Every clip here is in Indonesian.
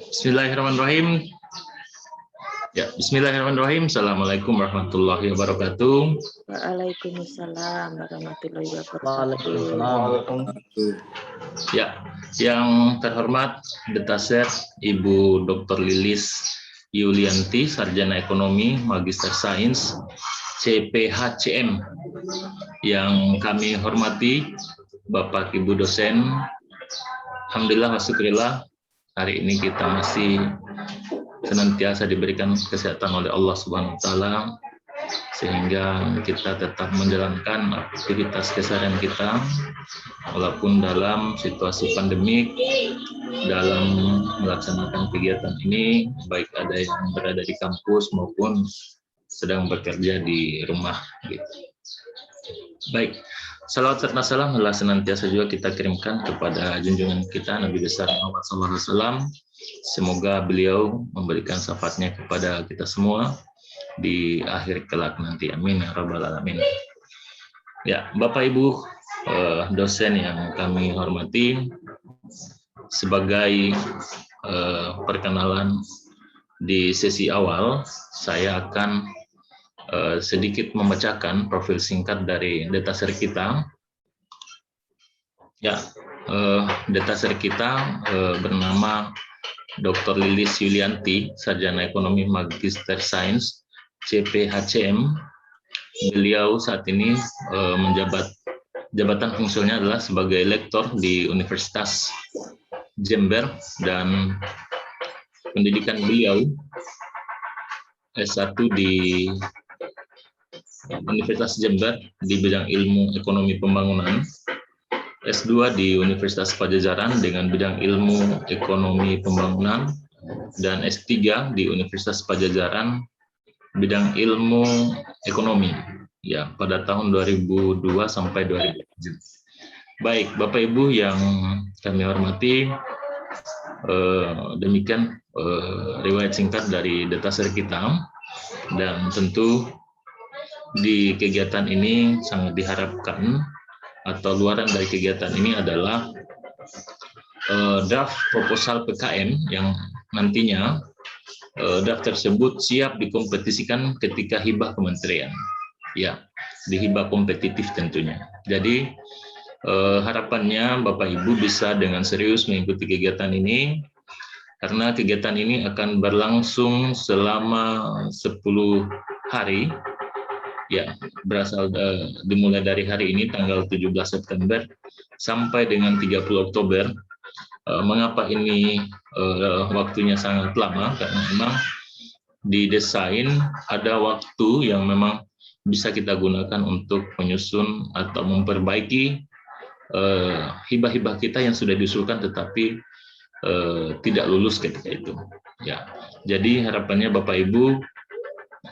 Bismillahirrahmanirrahim. Ya, Bismillahirrahmanirrahim. Assalamualaikum warahmatullahi wabarakatuh. Waalaikumsalam warahmatullahi wabarakatuh. Waalaikumsalam. Ya, yang terhormat Detasek Ibu Dr. Lilis Yulianti, Sarjana Ekonomi, Magister Sains, CPHCM. Yang kami hormati Bapak Ibu dosen. Alhamdulillah wa syukurillah, hari ini kita masih senantiasa diberikan kesehatan oleh Allah Subhanahu wa taala sehingga kita tetap menjalankan aktivitas keseharian kita walaupun dalam situasi pandemik, dalam melaksanakan kegiatan ini baik ada yang berada di kampus maupun sedang bekerja di rumah gitu. Baik, salawat serta salam adalah senantiasa juga kita kirimkan kepada junjungan kita Nabi besar Muhammad SAW. Semoga beliau memberikan syafaatnya kepada kita semua di akhir kelak nanti. Amin ya rabbal alamin. Ya, Bapak Ibu dosen yang kami hormati, sebagai perkenalan di sesi awal, saya akan sedikit membacakan profil singkat dari Detasek kita. Ya, Detasek kita bernama Dr. Lilis Yulianti, Sarjana Ekonomi Magister Sains, CPHCM. Beliau saat ini menjabat jabatan fungsinya adalah sebagai lektor di Universitas Jember dan pendidikan beliau S1 di Universitas Jember di bidang ilmu ekonomi pembangunan, S2 di Universitas Padjadjaran dengan bidang ilmu ekonomi pembangunan, dan S3 di Universitas Padjadjaran bidang ilmu ekonomi ya pada tahun 2002 sampai 2007. Baik, Bapak Ibu yang kami hormati, demikian riwayat singkat dari Detasek kita, dan tentu di kegiatan ini sangat diharapkan atau luaran dari kegiatan ini adalah draft proposal PKM yang nantinya draft tersebut siap dikompetisikan ketika hibah kementerian. Ya, di hibah kompetitif tentunya. Jadi harapannya Bapak Ibu bisa dengan serius mengikuti kegiatan ini karena kegiatan ini akan berlangsung selama 10 hari. Ya, berasal dimulai dari hari ini tanggal 17 September sampai dengan 30 Oktober. Mengapa ini waktunya sangat lama? Karena memang didesain ada waktu yang memang bisa kita gunakan untuk menyusun atau memperbaiki hibah-hibah kita yang sudah diusulkan tetapi tidak lulus ketika itu. Ya, jadi harapannya Bapak Ibu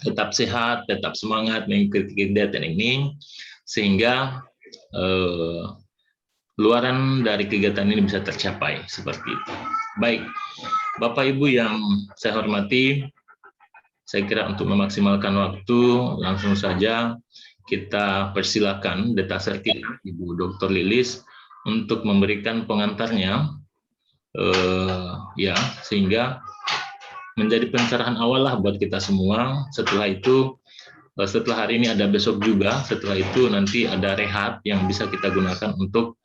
tetap sehat, tetap semangat mengikuti kegiatan ini, sehingga luaran dari kegiatan ini bisa tercapai seperti itu. Baik, Bapak Ibu yang saya hormati, saya kira untuk memaksimalkan waktu, langsung saja kita persilakan Detasek kita, Ibu Dr. Lilis, untuk memberikan pengantarnya, ya, sehingga menjadi pencerahan awal lah buat kita semua. Setelah itu, setelah hari ini ada besok juga. Setelah itu nanti ada rehat yang bisa kita gunakan untuk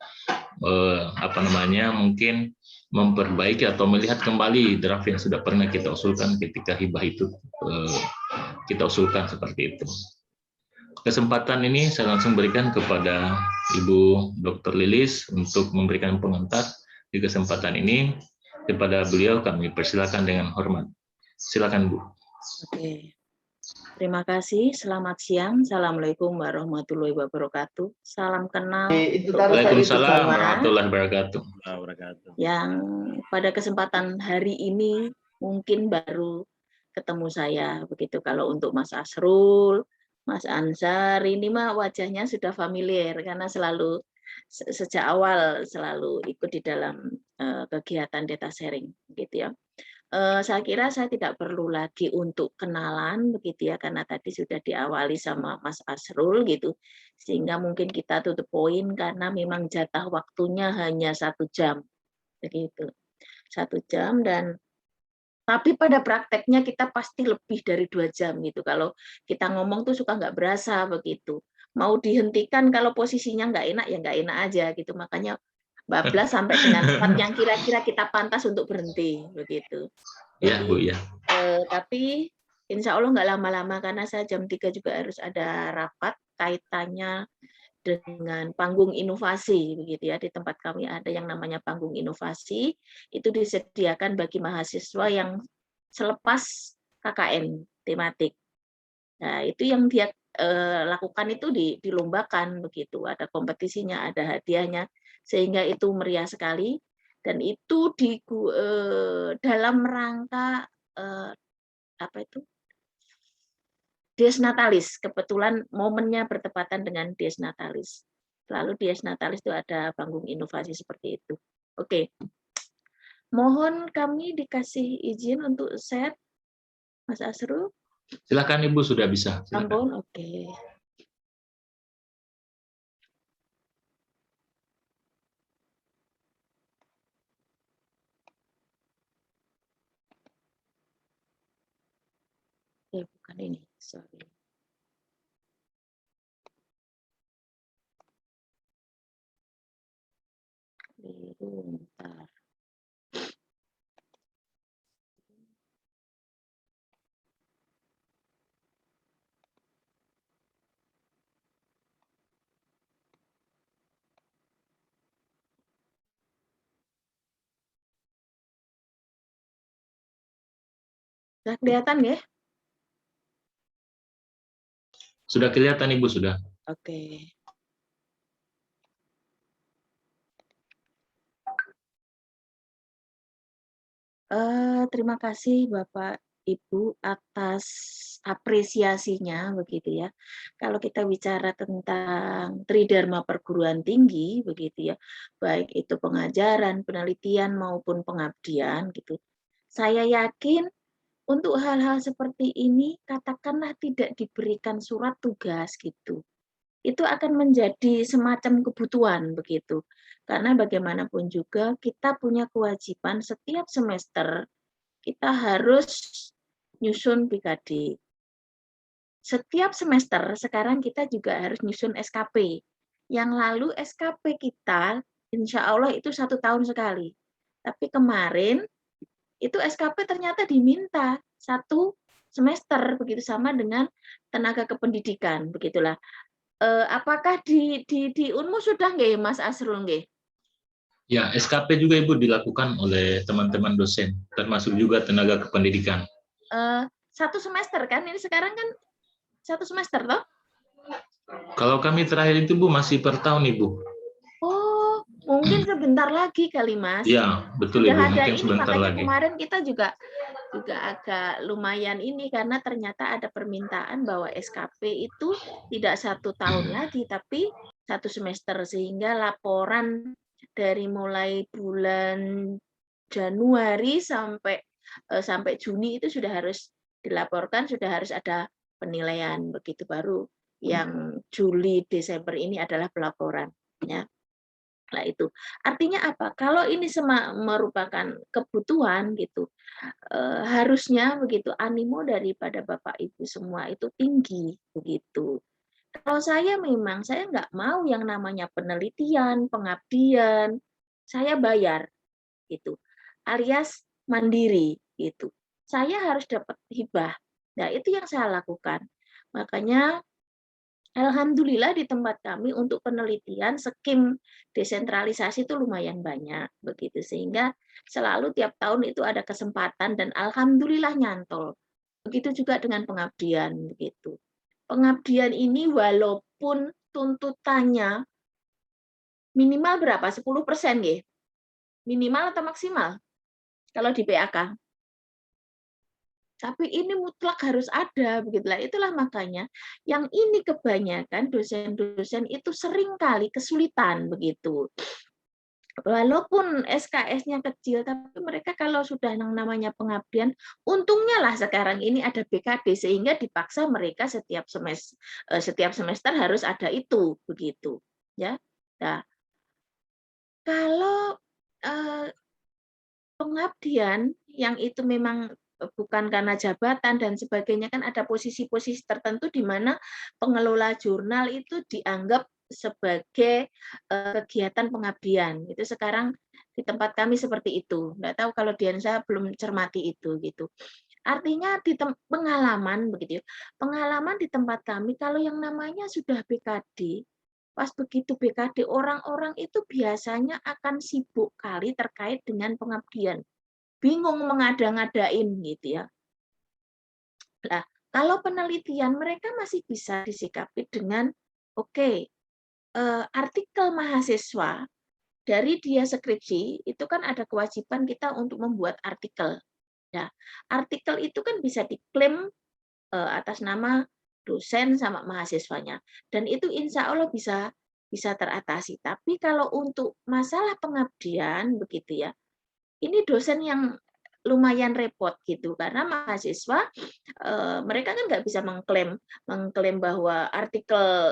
mungkin memperbaiki atau melihat kembali draft yang sudah pernah kita usulkan ketika hibah itu kita usulkan seperti itu. Kesempatan ini saya langsung berikan kepada Ibu Dr. Lilis untuk memberikan pengantar di kesempatan ini. Kepada beliau kami persilakan dengan hormat. Silakan Bu. Oke. Terima kasih. Selamat siang. Assalamualaikum warahmatullahi wabarakatuh. Salam kenal. Waalaikumsalam warahmatullahi wabarakatuh. Yang pada kesempatan hari ini mungkin baru ketemu saya begitu. Kalau untuk Mas Asrul, Mas Ansar, ini mah wajahnya sudah familiar karena selalu sejak awal selalu ikut di dalam kegiatan data sharing gitu ya. Saya kira saya tidak perlu lagi untuk kenalan begitu ya, karena tadi sudah diawali sama Mas Asrul gitu, sehingga mungkin kita to the point karena memang jatah waktunya hanya 1 jam begitu, 1 jam. Dan Tapi pada prakteknya kita pasti lebih dari 2 jam gitu. Kalau kita ngomong tuh suka nggak berasa begitu. Mau dihentikan kalau posisinya nggak enak, ya nggak enak aja gitu. Makanya bablas sampai dengan tempat yang kira-kira kita pantas untuk berhenti begitu. Ya, Bu, Jadi ya. tapi insya Allah nggak lama-lama karena saya jam 3 juga harus ada rapat kaitannya dengan panggung inovasi begitu ya. Di tempat kami ada yang namanya panggung inovasi, itu disediakan bagi mahasiswa yang selepas KKN tematik. Nah, itu yang dia lakukan itu dilombakan begitu, ada kompetisinya, ada hadiahnya, sehingga itu meriah sekali dan itu dalam rangka apa itu? Dies Natalis, kebetulan momennya bertepatan dengan Dies Natalis. Lalu Dies Natalis itu ada panggung inovasi seperti itu. Oke, mohon kami dikasih izin untuk share, Mas Asrul. Silakan Ibu, sudah bisa. Silakan. Ampun, oke. Bukan ini, sorry. Bentar. Sudah kelihatan ya? Sudah kelihatan Ibu, sudah. Oke. Terima kasih Bapak Ibu atas apresiasinya begitu ya. Kalau kita bicara tentang Tridharma perguruan tinggi begitu ya, baik itu pengajaran, penelitian maupun pengabdian gitu. Saya yakin untuk hal-hal seperti ini katakanlah tidak diberikan surat tugas gitu. Itu akan menjadi semacam kebutuhan begitu. Karena bagaimanapun juga kita punya kewajiban setiap semester kita harus nyusun PKD. Setiap semester sekarang kita juga harus nyusun SKP. Yang lalu SKP kita insya Allah itu 1 tahun sekali. Tapi kemarin itu SKP ternyata diminta 1 semester begitu sama dengan tenaga kependidikan begitulah. Apakah di Unmu sudah nggih Mas Asrul nggih? Ya, SKP juga Ibu dilakukan oleh teman-teman dosen, termasuk juga tenaga kependidikan. 1 semester kan? Ini sekarang kan 1 semester toh? Kalau kami terakhir itu Bu masih per tahun Ibu. Oh, mungkin sebentar lagi kali Mas. Ya, betul Sudah Ibu, ada mungkin ini sebentar makanya lagi. kemarin kita juga agak lumayan ini karena ternyata ada permintaan bahwa SKP itu tidak 1 tahun lagi tapi 1 semester sehingga laporan dari mulai bulan Januari sampai Juni itu sudah harus dilaporkan, sudah harus ada penilaian begitu baru yang Juli Desember ini adalah pelaporan ya. Nah itu artinya apa? Kalau ini merupakan kebutuhan gitu, harusnya begitu animo daripada Bapak Ibu semua itu tinggi begitu. Kalau saya memang saya nggak mau yang namanya penelitian, pengabdian, saya bayar gitu, alias mandiri gitu. Saya harus dapat hibah. Nah itu yang saya lakukan. Makanya alhamdulillah di tempat kami untuk penelitian skim desentralisasi itu lumayan banyak begitu sehingga selalu tiap tahun itu ada kesempatan dan alhamdulillah nyantol. Begitu juga dengan pengabdian begitu. Pengabdian ini walaupun tuntutannya minimal berapa? 10% nggih? Minimal atau maksimal kalau di PAK? Tapi ini mutlak harus ada begitulah. Itulah makanya yang ini kebanyakan dosen-dosen itu seringkali kesulitan begitu. Walaupun SKS-nya kecil, tapi mereka kalau sudah yang namanya pengabdian, untungnya lah sekarang ini ada BKD sehingga dipaksa mereka setiap semester harus ada itu begitu, ya. Nah, kalau pengabdian yang itu memang bukan karena jabatan dan sebagainya, kan ada posisi-posisi tertentu di mana pengelola jurnal itu dianggap sebagai kegiatan pengabdian. Itu sekarang di tempat kami seperti itu. Nggak tahu kalau Diansa belum cermati itu gitu. Artinya di pengalaman begitu ya. Pengalaman di tempat kami kalau yang namanya sudah BKD, pas begitu BKD orang-orang itu biasanya akan sibuk kali terkait dengan pengabdian. Bingung mengada-ngadain gitu ya. Nah, kalau penelitian mereka masih bisa disikapi dengan oke, artikel mahasiswa dari dia skripsi itu kan ada kewajiban kita untuk membuat artikel. Nah, artikel itu kan bisa diklaim atas nama dosen sama mahasiswanya, dan itu insya Allah bisa bisa teratasi. Tapi kalau untuk masalah pengabdian begitu ya, ini dosen yang lumayan repot gitu karena mahasiswa mereka kan nggak bisa mengklaim bahwa artikel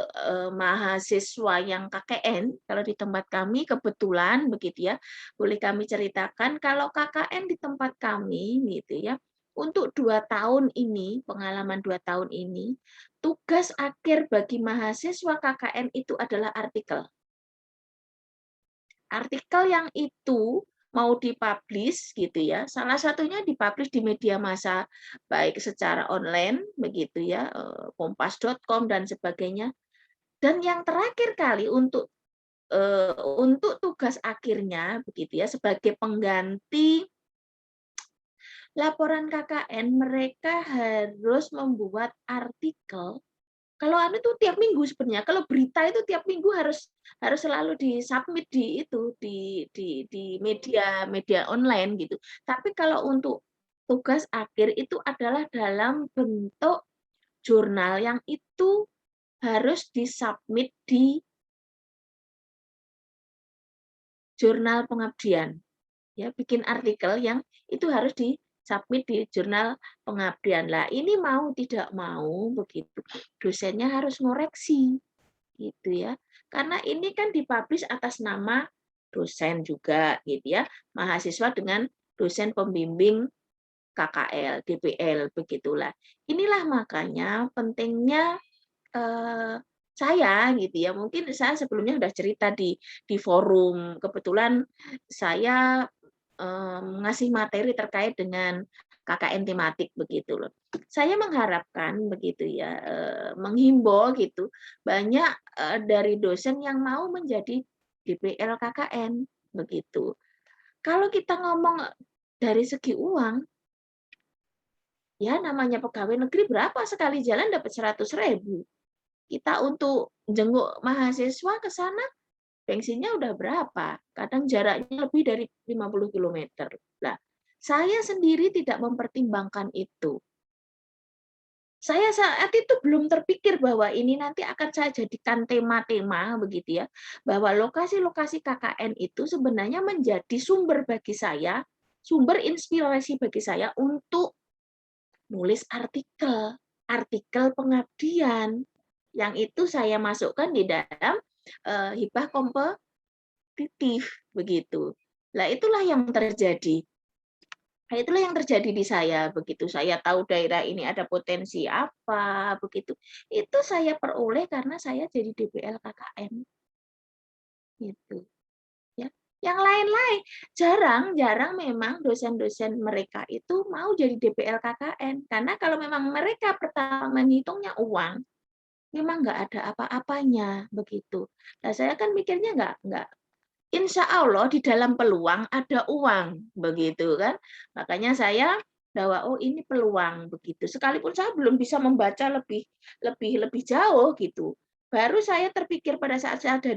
mahasiswa yang KKN. Kalau di tempat kami kebetulan begitu ya, boleh kami ceritakan kalau KKN di tempat kami gitu ya, untuk 2 tahun ini, pengalaman 2 tahun ini, tugas akhir bagi mahasiswa KKN itu adalah artikel. Artikel yang itu mau dipublish gitu ya, salah satunya dipublish di media massa baik secara online begitu ya, kompas.com dan sebagainya. Dan yang terakhir kali untuk tugas akhirnya begitu ya, sebagai pengganti laporan KKN, mereka harus membuat artikel. Kalau anu itu tiap minggu sebenarnya, kalau berita itu tiap minggu harus harus selalu disubmit di itu di media media online gitu. Tapi kalau untuk tugas akhir itu adalah dalam bentuk jurnal yang itu harus disubmit di jurnal pengabdian. Ya, bikin artikel yang itu harus disubmit di jurnal pengabdian. Lah, ini mau tidak mau begitu. Dosennya harus ngoreksi gitu ya. Karena ini kan dipublish atas nama dosen juga gitu ya. Mahasiswa dengan dosen pembimbing KKL, DPL begitulah. Inilah makanya pentingnya saya gitu ya. Mungkin saya sebelumnya sudah cerita di forum. Kebetulan saya ngasih materi terkait dengan KKN tematik begitu loh. Saya mengharapkan begitu ya, menghimbau gitu banyak dari dosen yang mau menjadi DPL KKN begitu. Kalau kita ngomong dari segi uang, ya namanya pegawai negeri berapa sekali jalan dapat 100.000. Kita untuk jenguk mahasiswa ke sana bensinnya udah berapa? Kadang jaraknya lebih dari 50 kilometer. Nah, saya sendiri tidak mempertimbangkan itu. Saya saat itu belum terpikir bahwa ini nanti akan saya jadikan tema-tema begitu ya, bahwa lokasi-lokasi KKN itu sebenarnya menjadi sumber bagi saya, sumber inspirasi bagi saya untuk nulis artikel, artikel pengabdian yang itu saya masukkan di dalam hibah kompetitif begitu. Nah, itulah yang terjadi. Nah, itulah yang terjadi di saya begitu. Saya tahu daerah ini ada potensi apa begitu. Itu saya peroleh karena saya jadi DPL KKN gitu. Ya. Yang lain-lain jarang memang dosen-dosen mereka itu mau jadi DPL KKN karena kalau memang mereka pertama menghitungnya uang, memang nggak ada apa-apanya begitu. Nah, saya kan mikirnya nggak. Insya Allah di dalam peluang ada uang begitu kan. Makanya saya bahwa oh ini peluang begitu. Sekalipun saya belum bisa membaca lebih lebih lebih jauh gitu. Baru saya terpikir pada saat saya ada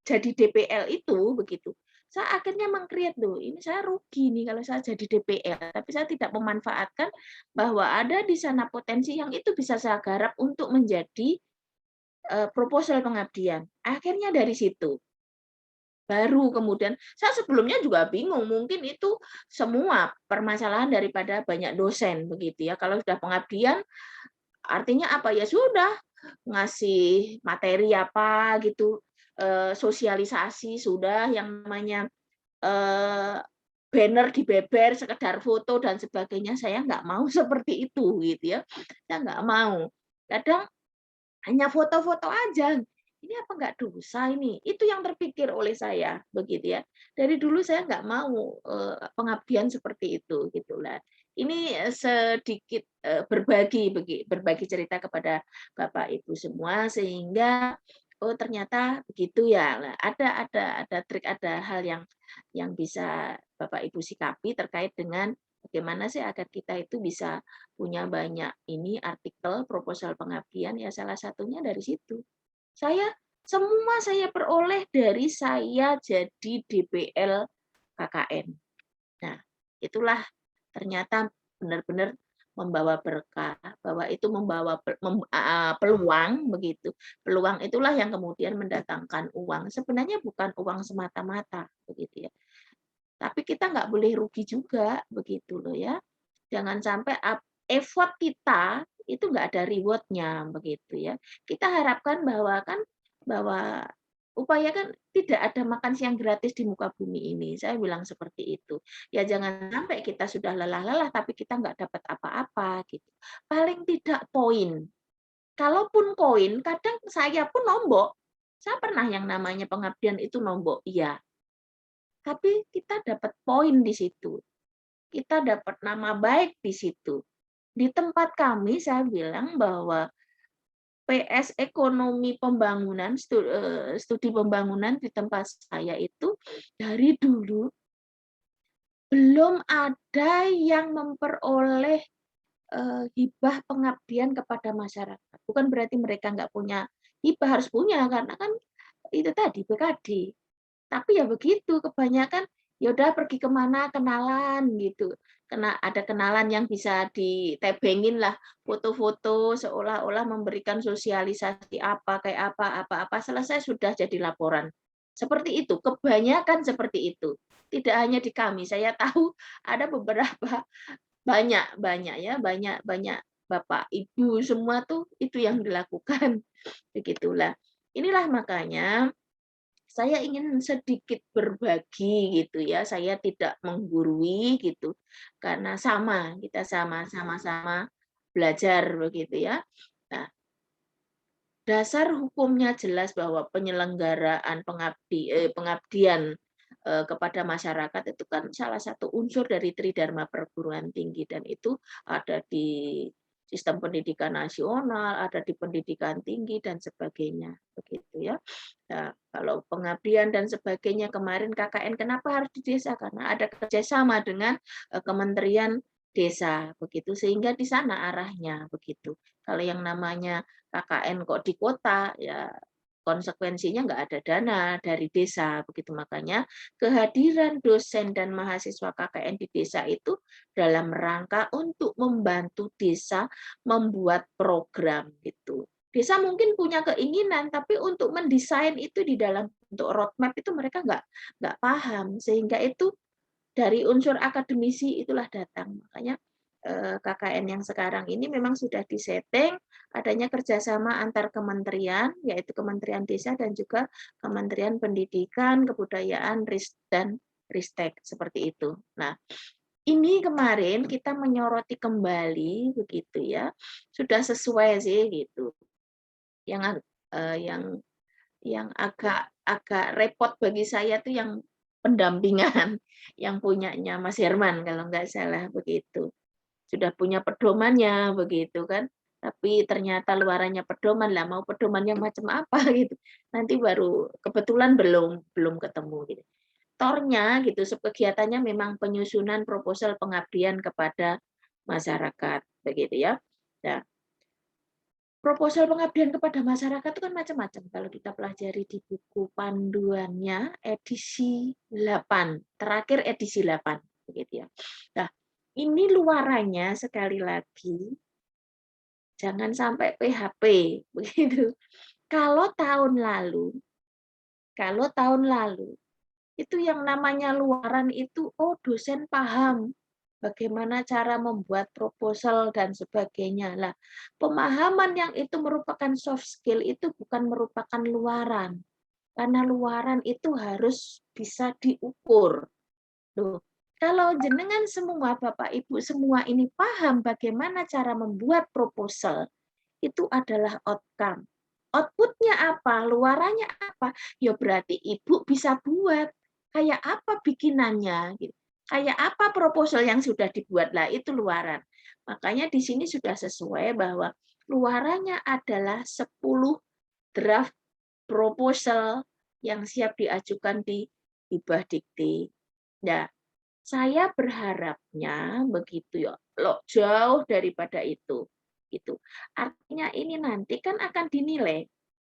jadi DPL itu begitu. Saya akhirnya mengkreat loh, ini saya rugi nih kalau saya jadi DPL, tapi saya tidak memanfaatkan bahwa ada di sana potensi yang itu bisa saya garap untuk menjadi proposal pengabdian. Akhirnya dari situ. Baru kemudian, saya sebelumnya juga bingung, mungkin itu semua permasalahan daripada banyak dosen begitu ya. Kalau sudah pengabdian, artinya apa ya sudah ngasih materi apa gitu, sosialisasi sudah yang namanya banner dibeber, sekedar foto dan sebagainya, saya nggak mau seperti itu gitu ya. Saya nggak mau. Kadang hanya foto-foto aja. Ini apa nggak dosa ini? Itu yang terpikir oleh saya begitu ya. Dari dulu saya nggak mau pengabdian seperti itu gitulah. Ini sedikit berbagi cerita kepada Bapak Ibu semua sehingga oh ternyata begitu ya. Nah, ada trik, ada hal yang bisa Bapak Ibu sikapi terkait dengan bagaimana sih agar kita itu bisa punya banyak ini artikel proposal pengabdian ya salah satunya dari situ. Semua saya peroleh dari saya jadi DPL KKN. Nah, itulah ternyata benar-benar membawa berkah, bahwa itu membawa peluang begitu. Peluang itulah yang kemudian mendatangkan uang. Sebenarnya bukan uang semata-mata begitu ya. Tapi kita nggak boleh rugi juga begitu loh ya. Jangan sampai effort kita itu nggak ada reward-nya begitu ya. Kita harapkan bahwa upayakan tidak ada makan siang gratis di muka bumi ini. Saya bilang seperti itu. Ya jangan sampai kita sudah lelah-lelah tapi kita nggak dapat apa-apa gitu. Paling tidak poin. Kalaupun poin, kadang saya pun nombok. Saya pernah yang namanya pengabdian itu nombok, iya. Tapi kita dapat poin di situ. Kita dapat nama baik di situ. Di tempat kami saya bilang bahwa PS ekonomi pembangunan, studi pembangunan di tempat saya itu dari dulu belum ada yang memperoleh hibah pengabdian kepada masyarakat. Bukan berarti mereka nggak punya hibah, harus punya karena kan itu tadi BKD. Tapi ya begitu, kebanyakan ya udah pergi kemana kenalan gitu. Ada kenalan yang bisa ditebengin lah foto-foto seolah-olah memberikan sosialisasi kayak apa selesai sudah jadi laporan. Seperti itu, kebanyakan seperti itu. Tidak hanya di kami, saya tahu ada beberapa banyak ya, banyak Bapak Ibu semua tuh itu yang dilakukan. Begitulah. Inilah makanya saya ingin sedikit berbagi gitu ya. Saya tidak menggurui gitu. Karena kita sama-sama belajar begitu ya. Nah, dasar hukumnya jelas bahwa penyelenggaraan pengabdian kepada masyarakat itu kan salah satu unsur dari Tridharma perguruan tinggi dan itu ada di sistem pendidikan nasional, ada di pendidikan tinggi dan sebagainya begitu ya. Nah, kalau pengabdian dan sebagainya kemarin KKN kenapa harus di desa? Karena ada kerjasama dengan Kementerian Desa begitu sehingga di sana arahnya begitu. Kalau yang namanya KKN kok di kota ya konsekuensinya nggak ada dana dari desa begitu makanya kehadiran dosen dan mahasiswa KKN di desa itu dalam rangka untuk membantu desa membuat program gitu. Desa mungkin punya keinginan tapi untuk mendesain itu di dalam bentuk roadmap itu mereka nggak paham sehingga itu dari unsur akademisi itulah datang makanya KKN yang sekarang ini memang sudah disetting adanya kerjasama antar kementerian, yaitu Kementerian Desa dan juga Kementerian Pendidikan, Kebudayaan, dan Ristek, seperti itu. Nah, ini kemarin kita menyoroti kembali, begitu ya, sudah sesuai sih gitu. Yang agak repot bagi saya tuh yang pendampingan, yang punyanya Mas Herman kalau nggak salah begitu sudah punya pedomannya begitu kan tapi ternyata luarannya pedoman lah mau pedoman yang macam apa gitu nanti baru kebetulan belum ketemu gitu tornya gitu kegiatannya memang penyusunan proposal pengabdian kepada masyarakat begitu ya nah, proposal pengabdian kepada masyarakat itu kan macam-macam kalau kita pelajari di buku panduannya edisi 8 terakhir edisi 8 begitu ya nah ini luarannya sekali lagi jangan sampai PHP begitu. Kalau tahun lalu itu yang namanya luaran itu oh dosen paham bagaimana cara membuat proposal dan sebagainya. Lah, pemahaman yang itu merupakan soft skill itu bukan merupakan luaran. Karena luaran itu harus bisa diukur. Loh, Kalau jenengan semua, Bapak Ibu semua ini paham bagaimana cara membuat proposal, itu adalah outcome. Outputnya apa? Luarannya apa? Ya berarti Ibu bisa buat. Kayak apa bikinannya? Gitu. Kayak apa proposal yang sudah dibuat? Lah itu luaran. Makanya di sini sudah sesuai bahwa luarannya adalah 10 draft proposal yang siap diajukan di hibah dikti. Nah, saya berharapnya begitu ya, loh, jauh daripada itu. Gitu. Artinya ini nanti kan akan dinilai.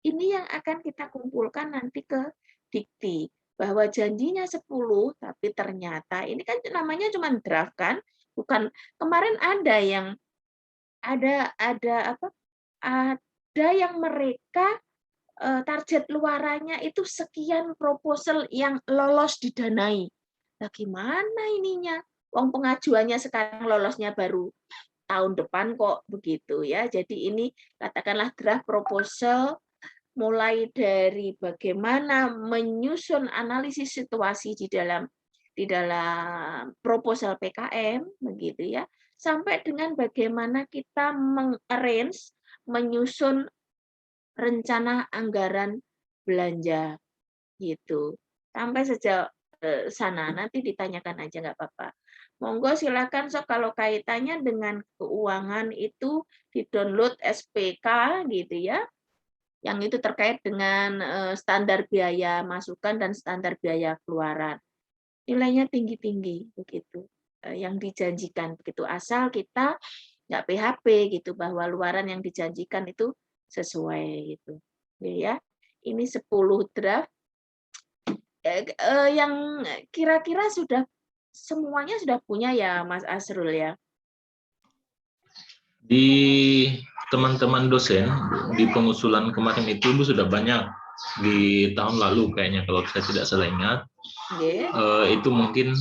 Ini yang akan kita kumpulkan nanti ke dikti bahwa janjinya 10 tapi ternyata ini kan namanya cuma draft kan, bukan kemarin ada apa? Ada yang mereka target luarannya itu sekian proposal yang lolos didanai. Nah, gimana ininya? Wong pengajuannya sekarang lolosnya baru tahun depan kok begitu ya. Jadi ini katakanlah draft proposal mulai dari bagaimana menyusun analisis situasi di dalam proposal PKM begitu ya, sampai dengan bagaimana kita mengarrange menyusun rencana anggaran belanja gitu. Sampai sejauh sana nanti ditanyakan aja nggak apa-apa. Monggo silakan sok kalau kaitannya dengan keuangan itu di-download SPK gitu ya. Yang itu terkait dengan standar biaya masukan dan standar biaya keluaran. Nilainya tinggi-tinggi begitu. Yang dijanjikan begitu asal kita nggak PHP gitu bahwa luaran yang dijanjikan itu sesuai gitu. Ya. Ini 10 draft yang kira-kira semuanya sudah punya ya Mas Asrul ya. Di teman-teman dosen di pengusulan kemarin itu Ibu sudah banyak di tahun lalu kayaknya kalau saya tidak salah ingat. Itu mungkin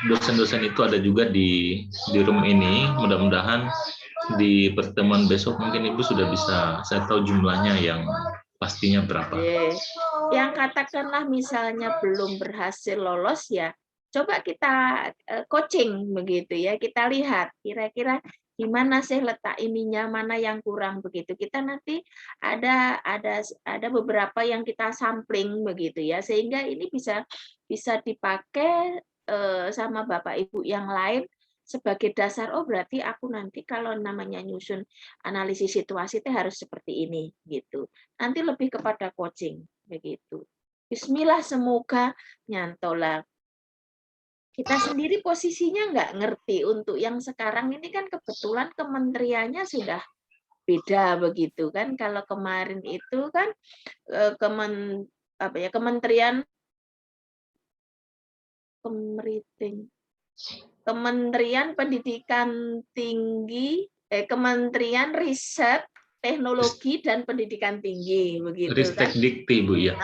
dosen-dosen itu ada juga di room ini. Mudah-mudahan di pertemuan besok mungkin Ibu sudah bisa saya tahu jumlahnya yang pastinya berapa. Yang katakanlah misalnya belum berhasil lolos ya, coba kita coaching begitu ya, kita lihat kira-kira gimana sih letak ininya, mana yang kurang begitu. Kita nanti ada beberapa yang kita sampling begitu ya, sehingga ini bisa dipakai sama Bapak Ibu yang lain sebagai dasar. Oh berarti aku nanti kalau namanya nyusun analisis situasi itu harus seperti ini gitu. Nanti lebih kepada coaching begitu. Bismillah semoga nyantola. Kita sendiri posisinya nggak ngerti untuk yang sekarang ini kan kebetulan kementeriannya sudah beda begitu kan. Kalau kemarin itu kan Kementerian Pendidikan Tinggi, Kementerian Riset, Teknologi dan Pendidikan Tinggi begitu kan. Ristek Dikti Bu ya.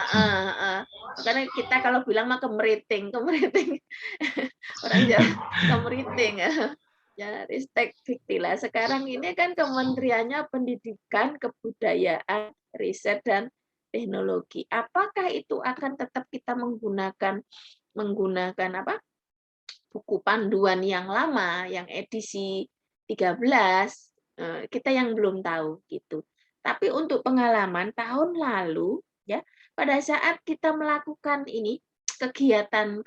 Karena kita kalau bilang mah kemeriting orang Jawa kemeriting ya Ristek Dikti lah. Sekarang ini kan kementeriannya Pendidikan, Kebudayaan, Riset dan Teknologi. Apakah itu akan tetap kita menggunakan apa? Buku panduan yang lama, yang edisi 13, kita yang belum tahu gitu. Tapi untuk pengalaman tahun lalu ya, pada saat kita melakukan ini kegiatan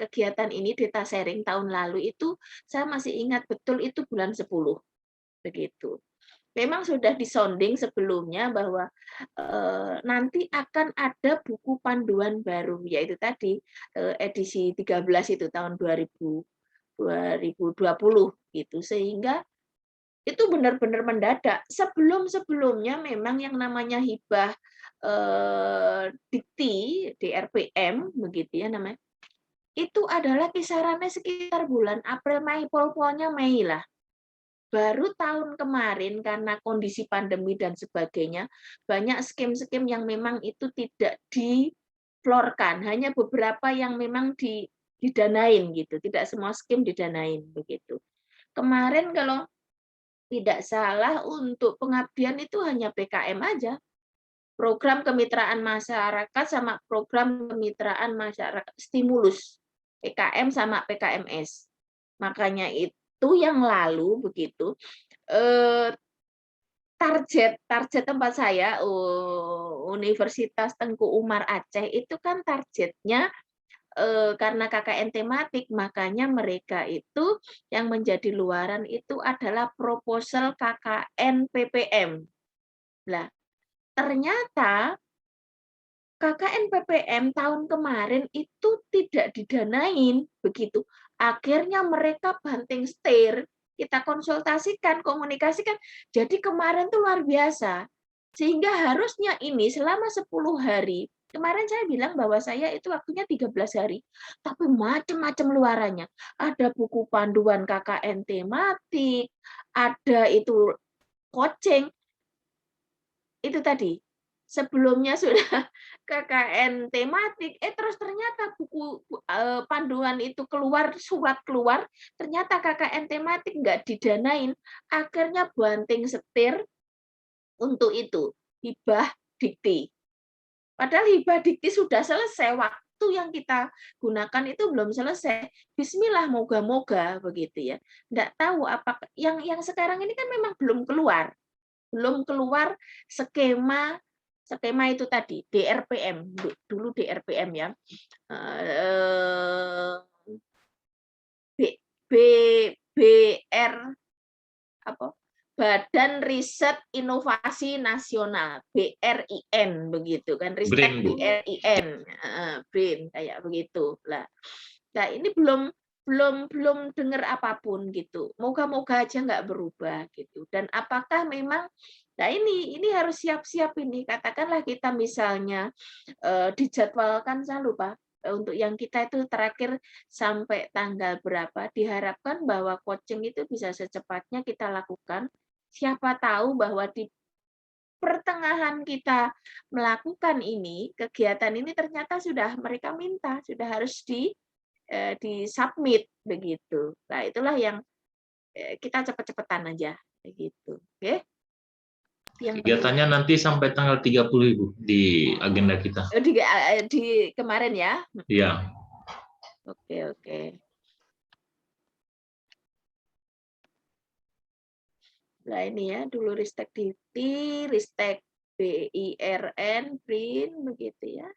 ini data sharing tahun lalu itu saya masih ingat betul itu bulan 10 begitu. Memang sudah disonding sebelumnya bahwa nanti akan ada buku panduan baru yaitu tadi edisi 13 itu tahun 2020 gitu, sehingga itu benar-benar mendadak. Sebelumnya memang yang namanya hibah dikti DRPM begitu ya namanya, itu adalah kisarannya sekitar bulan April Mei, pol-polnya Mei lah. Baru tahun kemarin karena kondisi pandemi dan sebagainya banyak skim-skim yang memang itu tidak diflorkan, hanya beberapa yang memang didanain gitu, tidak semua skim didanain begitu. Kemarin kalau tidak salah untuk pengabdian itu hanya PKM aja, program kemitraan masyarakat sama program kemitraan masyarakat stimulus PKM sama PKMS. Makanya itu yang lalu begitu target tempat saya Universitas Tengku Umar Aceh itu kan targetnya karena KKN tematik, makanya mereka itu yang menjadi luaran itu adalah proposal KKN PPM. Nah, ternyata KKN PPM tahun kemarin itu tidak didanain begitu. Akhirnya mereka banting setir, kita konsultasikan, komunikasikan. Jadi kemarin tuh luar biasa. Sehingga harusnya ini selama 10 hari. Kemarin saya bilang bahwa saya itu waktunya 13 hari. Tapi macam-macam luarannya. Ada buku panduan KKN tematik, ada itu coaching. Itu tadi. Sebelumnya sudah KKN tematik, terus ternyata buku panduan itu keluar, surat keluar, ternyata KKN tematik nggak didanain, akhirnya banting setir untuk itu, hibah dikti. Padahal hibah dikti sudah selesai, waktu yang kita gunakan itu belum selesai. Bismillah, moga-moga begitu ya. Nggak tahu apakah yang sekarang ini kan memang belum keluar skema itu tadi DRPM, dulu DRPM ya, BR apa, Badan Riset Inovasi Nasional, BRIN begitu kan, Ristek BRIN, BRIN kayak begitu lah. Nah ini belum dengar apapun gitu. Moga-moga aja nggak berubah gitu. Dan apakah memang, nah ini harus siap-siap ini. Katakanlah kita misalnya dijadwalkan, saya lupa untuk yang kita itu terakhir sampai tanggal berapa. Diharapkan bahwa coaching itu bisa secepatnya kita lakukan. Siapa tahu bahwa di pertengahan kita melakukan ini, kegiatan ini ternyata sudah mereka minta, sudah harus di-submit begitu. Nah, itulah yang kita cepet-cepetan aja begitu. Oke. Kegiatannya nanti sampai tanggal 30 Ibu di agenda kita. Di kemarin ya? Iya. Oke. Nah, ini ya, dulu Ristek Dikti, Ristek BIRN, BRIN begitu ya.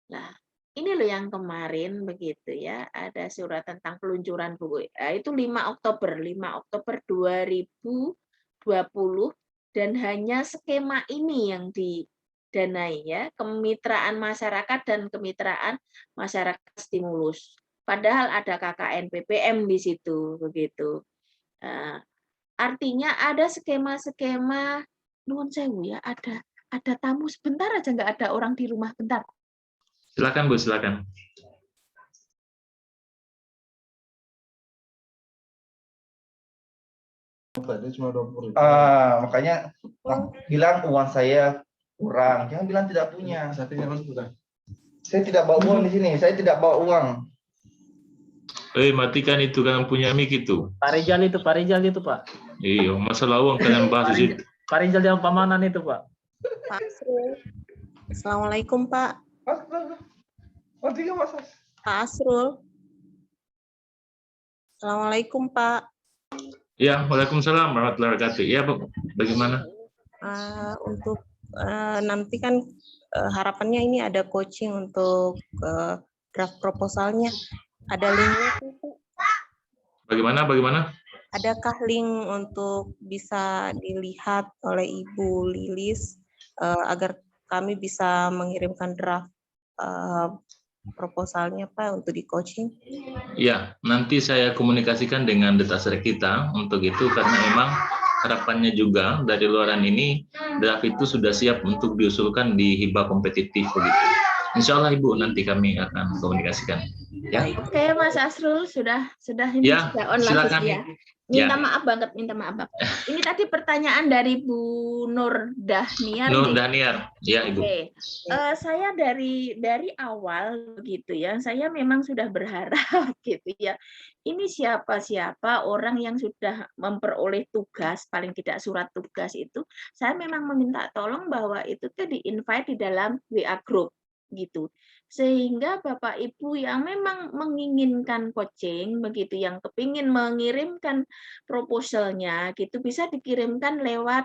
Nah, ini loh yang kemarin begitu ya, ada surat tentang peluncuran buku. Nah, itu 5 Oktober 2020 dan hanya skema ini yang didanai ya, kemitraan masyarakat dan kemitraan masyarakat stimulus. Padahal ada KKN PPM di situ begitu. Nah, artinya ada skema-skema, nuwun sewu ya, ada tamu sebentar aja, nggak ada orang di rumah, bentar. Silakan Bu, silakan. Makanya bilang uang saya kurang, jangan bilang tidak punya. Saya tidak bawa uang di sini, saya tidak bawa uang. Matikan itu, kalian punya mic itu. Pak Rizal itu Pak. Iya, masalah uang kalian bahas di situ. Pak Rizal yang pamanan itu Pak. Pak Asrul. Assalamualaikum Pak. Pak Asrul. Assalamualaikum Pak. Ya, waalaikumsalam warahmatullahi wabarakatuh. Ya, Bu, bagaimana? Untuk nanti kan harapannya ini ada coaching untuk draft proposalnya. Ada linknya Pak? Bagaimana? Adakah link untuk bisa dilihat oleh Ibu Lilis agar kami bisa mengirimkan draft proposalnya Pak untuk di coaching? Ya, nanti saya komunikasikan dengan detaser kita untuk itu, karena memang harapannya juga dari luaran ini draft itu sudah siap untuk diusulkan di hibah kompetitif begitu. Insya Allah Ibu, nanti kami akan komunikasikan. Ya. Oke, Mas Asrul sudah ini Ya, sudah on silakan. lagi ya. Minta maaf banget. Ini tadi pertanyaan dari Bu Nur Dahniar. Nur Dahniar, ya Ibu. Oke, saya dari awal begitu ya. Saya memang sudah berharap gitu ya. Ini siapa orang yang sudah memperoleh tugas, paling tidak surat tugas itu, saya memang meminta tolong bahwa itu tuh di-invite di dalam WA group gitu. Sehingga Bapak Ibu yang memang menginginkan coaching begitu, yang kepingin mengirimkan proposalnya gitu, bisa dikirimkan lewat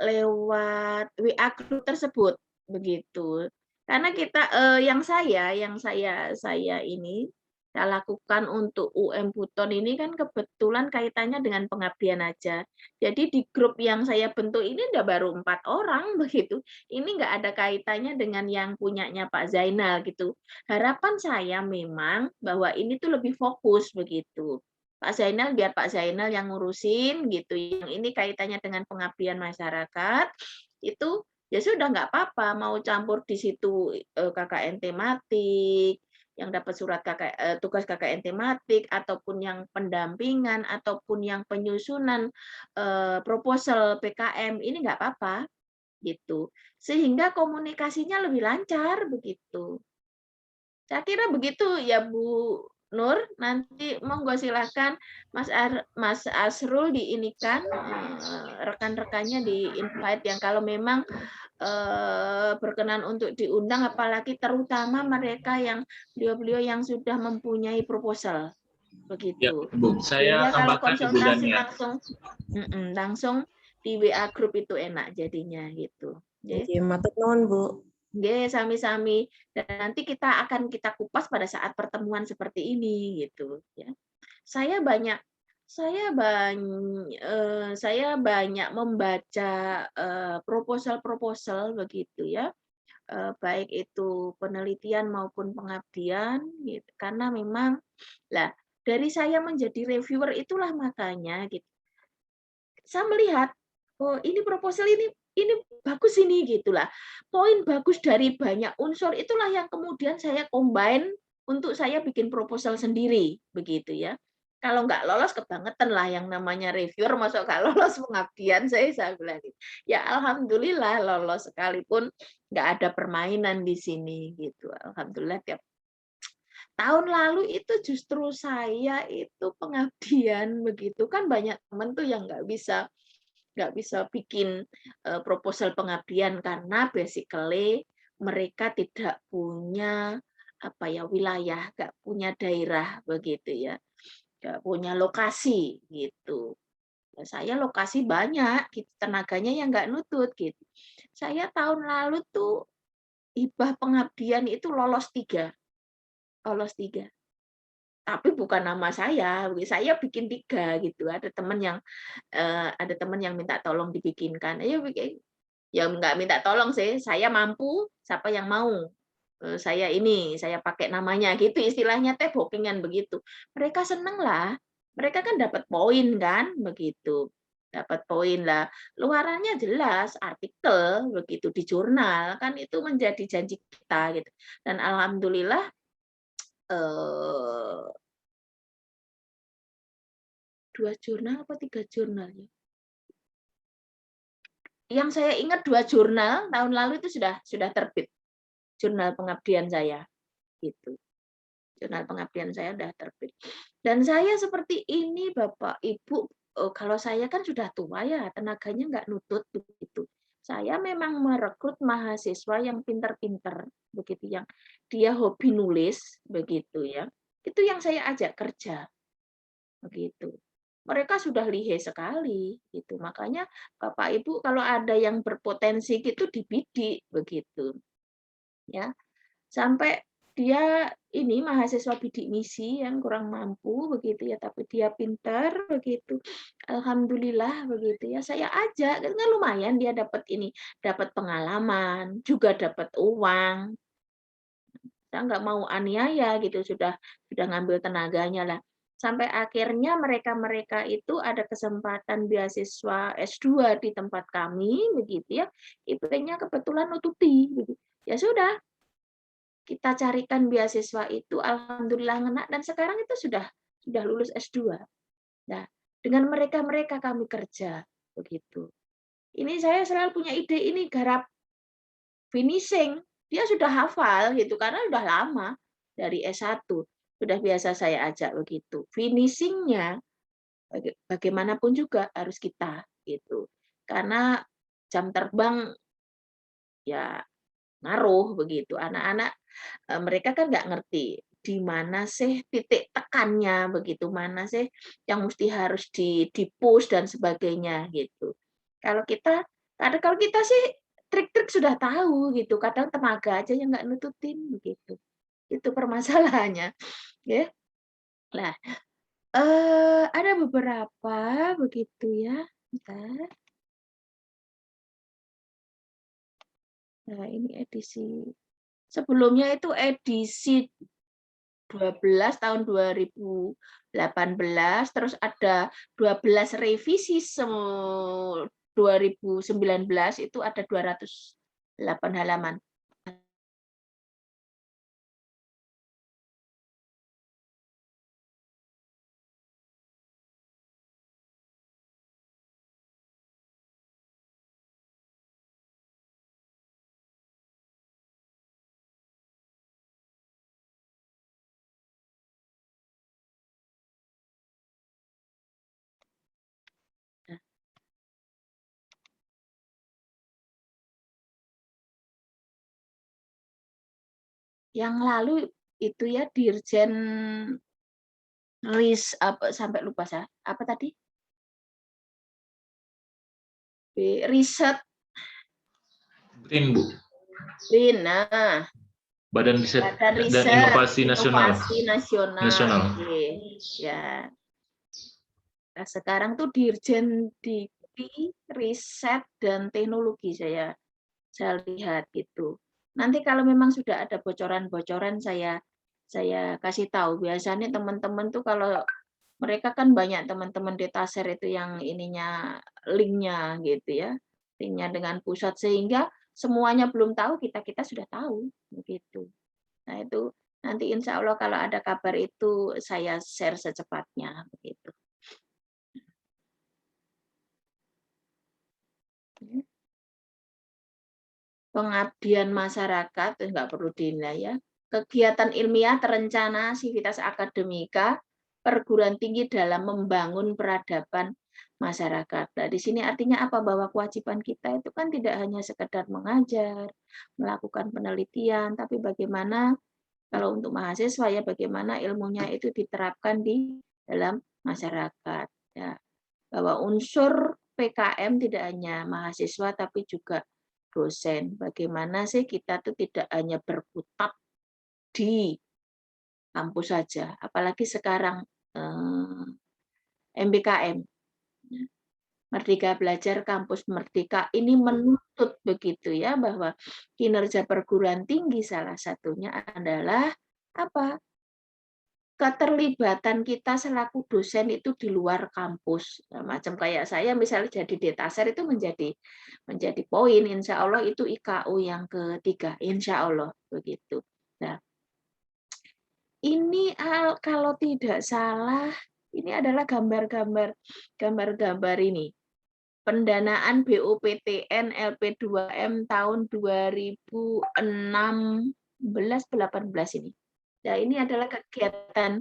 WA group tersebut begitu. Karena kita yang saya ini saya lakukan untuk UM Buton ini kan kebetulan kaitannya dengan pengabdian aja. Jadi di grup yang saya bentuk ini udah baru 4 orang begitu. Ini nggak ada kaitannya dengan yang punyanya Pak Zainal gitu. Harapan saya memang bahwa ini tuh lebih fokus begitu. Pak Zainal biar Pak Zainal yang ngurusin gitu. Yang ini kaitannya dengan pengabdian masyarakat itu ya sudah nggak apa-apa mau campur di situ KKN tematik yang dapat surat tugas KKN tematik ataupun yang pendampingan ataupun yang penyusunan proposal PKM ini nggak apa-apa gitu sehingga komunikasinya lebih lancar begitu. Saya kira begitu ya Bu Nur, nanti monggo silakan Mas Asrul diinikan rekan-rekannya di invite yang kalau memang berkenan untuk diundang, apalagi terutama mereka yang beliau-beliau yang sudah mempunyai proposal Ya, begitu. Bu. Saya Sehingga kalau tambahkan Ibu konsultasi Dania. langsung di WA group itu enak jadinya gitu. Nggih, matur nuwun, Bu. Nggih, sami-sami. Dan nanti kita kupas pada saat pertemuan seperti ini gitu ya. Saya banyak membaca proposal-proposal begitu ya. Baik itu penelitian maupun pengabdian gitu. Karena memang lah dari saya menjadi reviewer itulah makanya gitu. Saya melihat oh ini proposal ini bagus ini gitulah. Poin bagus dari banyak unsur itulah yang kemudian saya combine untuk saya bikin proposal sendiri begitu ya. Kalau nggak lolos kebangetan lah yang namanya reviewer masuk nggak lolos pengabdian saya bilang gitu. Ya alhamdulillah lolos sekalipun nggak ada permainan di sini gitu. Alhamdulillah tiap tahun lalu itu justru saya itu pengabdian begitu kan banyak teman tuh yang nggak bisa bikin proposal pengabdian karena basically mereka tidak punya wilayah, nggak punya daerah begitu ya, nggak punya lokasi gitu. Ya, saya lokasi banyak, gitu. Tenaganya yang nggak nutut gitu. Saya tahun lalu tuh hibah pengabdian itu lolos 3. Tapi bukan nama saya bikin 3 gitu. Ada teman yang minta tolong dibikinkan. Ayo bikin. Ya nggak minta tolong sih, saya mampu, siapa yang mau? Saya pakai namanya gitu istilahnya teh bookingan begitu. Mereka seneng lah. Mereka kan dapat poin kan begitu. Dapat poin lah. Luarannya jelas artikel begitu di jurnal kan itu menjadi janji kita gitu. Dan alhamdulillah 2 jurnal atau 3 jurnal ya. Yang saya ingat 2 jurnal tahun lalu itu sudah terbit. Jurnal pengabdian saya gitu. Jurnal pengabdian saya sudah terbit. Dan saya seperti ini Bapak Ibu, kalau saya kan sudah tua ya, tenaganya nggak nutut begitu. Saya memang merekrut mahasiswa yang pinter-pinter begitu, yang dia hobi nulis begitu ya. Itu yang saya ajak kerja begitu. Mereka sudah lihai sekali gitu. Makanya Bapak Ibu kalau ada yang berpotensi gitu dibidik begitu. Ya. Sampai dia ini mahasiswa bidik misi yang kurang mampu begitu ya, tapi dia pintar begitu. Alhamdulillah begitu ya. Saya ajak kan lumayan dia dapat pengalaman, juga dapat uang. Saya nggak mau aniaya gitu, sudah ngambil tenaganya lah. Sampai akhirnya mereka itu ada kesempatan beasiswa S2 di tempat kami begitu ya. IP-nya kebetulan nututi begitu. Ya sudah, kita carikan beasiswa itu alhamdulillah ngena dan sekarang itu sudah lulus S2. Nah, dengan mereka kami kerja begitu. Ini saya selalu punya ide ini garap finishing. Dia sudah hafal gitu karena sudah lama dari S1. Sudah biasa saya ajak begitu. Finishingnya bagaimanapun juga harus kita gitu. Karena jam terbang ya ngaruh begitu. Anak-anak mereka kan nggak ngerti di mana sih titik tekannya begitu, mana sih yang mesti harus di-push dan sebagainya gitu. Karena kalau kita sih trik-trik sudah tahu gitu, kadang tenaga aja yang nggak nututin begitu. Itu permasalahannya, ya. Nah, ada beberapa begitu ya. Bentar. Nah, ini edisi sebelumnya itu edisi 12 tahun 2018, terus ada 12 revisi 2019 itu ada 208 halaman. Yang lalu itu ya Dirjen apa sampai lupa saya. Apa tadi? Riset BRIN, Bu. BRIN. Nah, Badan Riset Badan dan Riset Inovasi Nasional. Inovasi Nasional. Oke. Ya. Nah, sekarang tuh Dirjen Dikti, Riset dan Teknologi saya lihat gitu. Nanti kalau memang sudah ada bocoran-bocoran saya kasih tahu. Biasanya teman-teman tuh kalau mereka kan banyak teman-teman Detaser itu yang ininya linknya gitu ya, linknya dengan pusat sehingga semuanya belum tahu kita sudah tahu begitu. Nah itu nanti insya Allah kalau ada kabar itu saya share secepatnya begitu. Pengabdian masyarakat nggak perlu dinilai ya. Kegiatan ilmiah terencana, sivitas akademika, perguruan tinggi dalam membangun peradaban masyarakat. Nah, di sini artinya apa? Bahwa kewajiban kita itu kan tidak hanya sekedar mengajar, melakukan penelitian, tapi bagaimana kalau untuk mahasiswa ya bagaimana ilmunya itu diterapkan di dalam masyarakat. Ya. Bahwa unsur PKM tidak hanya mahasiswa tapi juga dosen. Bagaimana sih kita tuh tidak hanya berkutat di kampus saja, apalagi sekarang MBKM, Merdeka Belajar Kampus Merdeka ini menuntut begitu ya bahwa kinerja perguruan tinggi salah satunya adalah apa? Keterlibatan kita selaku dosen itu di luar kampus. Nah, macam kayak saya misalnya jadi Detaser itu menjadi poin, insya Allah itu IKU yang ketiga, insya Allah begitu. Nah, ini kalau tidak salah, ini adalah gambar-gambar ini. Pendanaan BUPTN LP2M tahun 2016-18 ini. Nah, ini adalah kegiatan,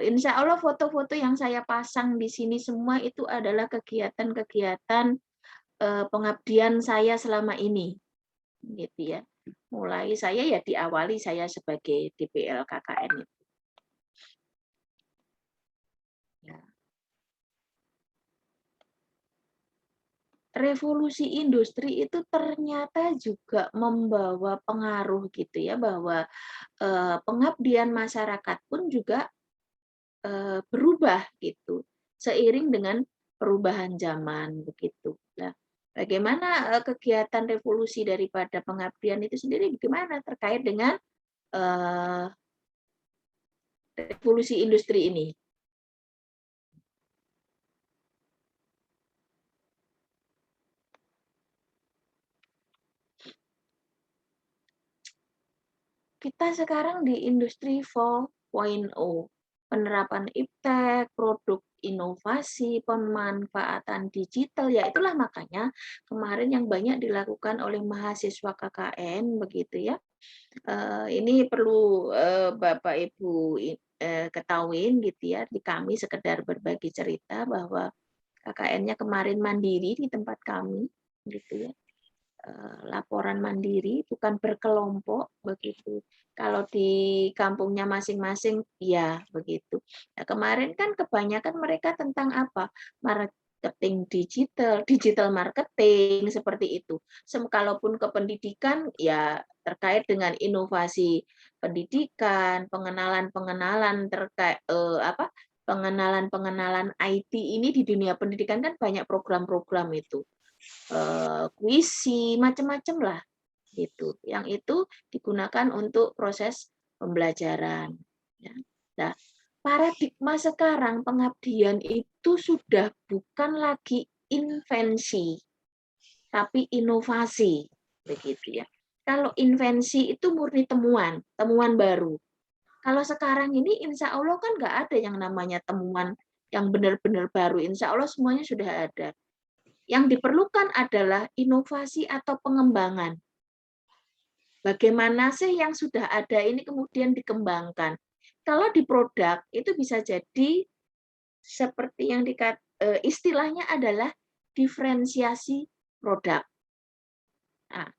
insya Allah foto-foto yang saya pasang di sini semua itu adalah kegiatan-kegiatan pengabdian saya selama ini, gitu ya. Mulai saya ya diawali saya sebagai DPL KKN itu. Ya. Revolusi industri itu ternyata juga membawa pengaruh gitu ya bahwa pengabdian masyarakat pun juga berubah gitu seiring dengan perubahan zaman begitu. Nah, bagaimana kegiatan revolusi daripada pengabdian itu sendiri bagaimana terkait dengan revolusi industri ini? Kita sekarang di industri 4.0, penerapan iptek, produk inovasi, pemanfaatan digital, ya itulah makanya kemarin yang banyak dilakukan oleh mahasiswa KKN begitu ya. Ini perlu Bapak Ibu ketahuin gitu ya, di kami sekedar berbagi cerita bahwa KKN-nya kemarin mandiri di tempat kami gitu ya. laporan mandiri, bukan berkelompok begitu. Kalau di kampungnya masing-masing, ya begitu. Nah, kemarin kan kebanyakan mereka tentang apa? Marketing digital, digital marketing seperti itu. Kalaupun ke pendidikan, ya terkait dengan inovasi pendidikan, pengenalan-pengenalan terkait pengenalan-pengenalan IT ini di dunia pendidikan kan banyak program-program itu. Kuisi, macam-macam lah gitu. Yang itu digunakan untuk proses pembelajaran. Ya. Nah, paradigma sekarang pengabdian itu sudah bukan lagi invensi, tapi inovasi, begitu ya. Kalau invensi itu murni temuan, temuan baru. Kalau sekarang ini, insya Allah kan nggak ada yang namanya temuan yang benar-benar baru. Insya Allah semuanya sudah ada. Yang diperlukan adalah inovasi atau pengembangan. Bagaimana sih yang sudah ada ini kemudian dikembangkan? Kalau di produk itu bisa jadi seperti yang istilahnya adalah diferensiasi produk. Nah,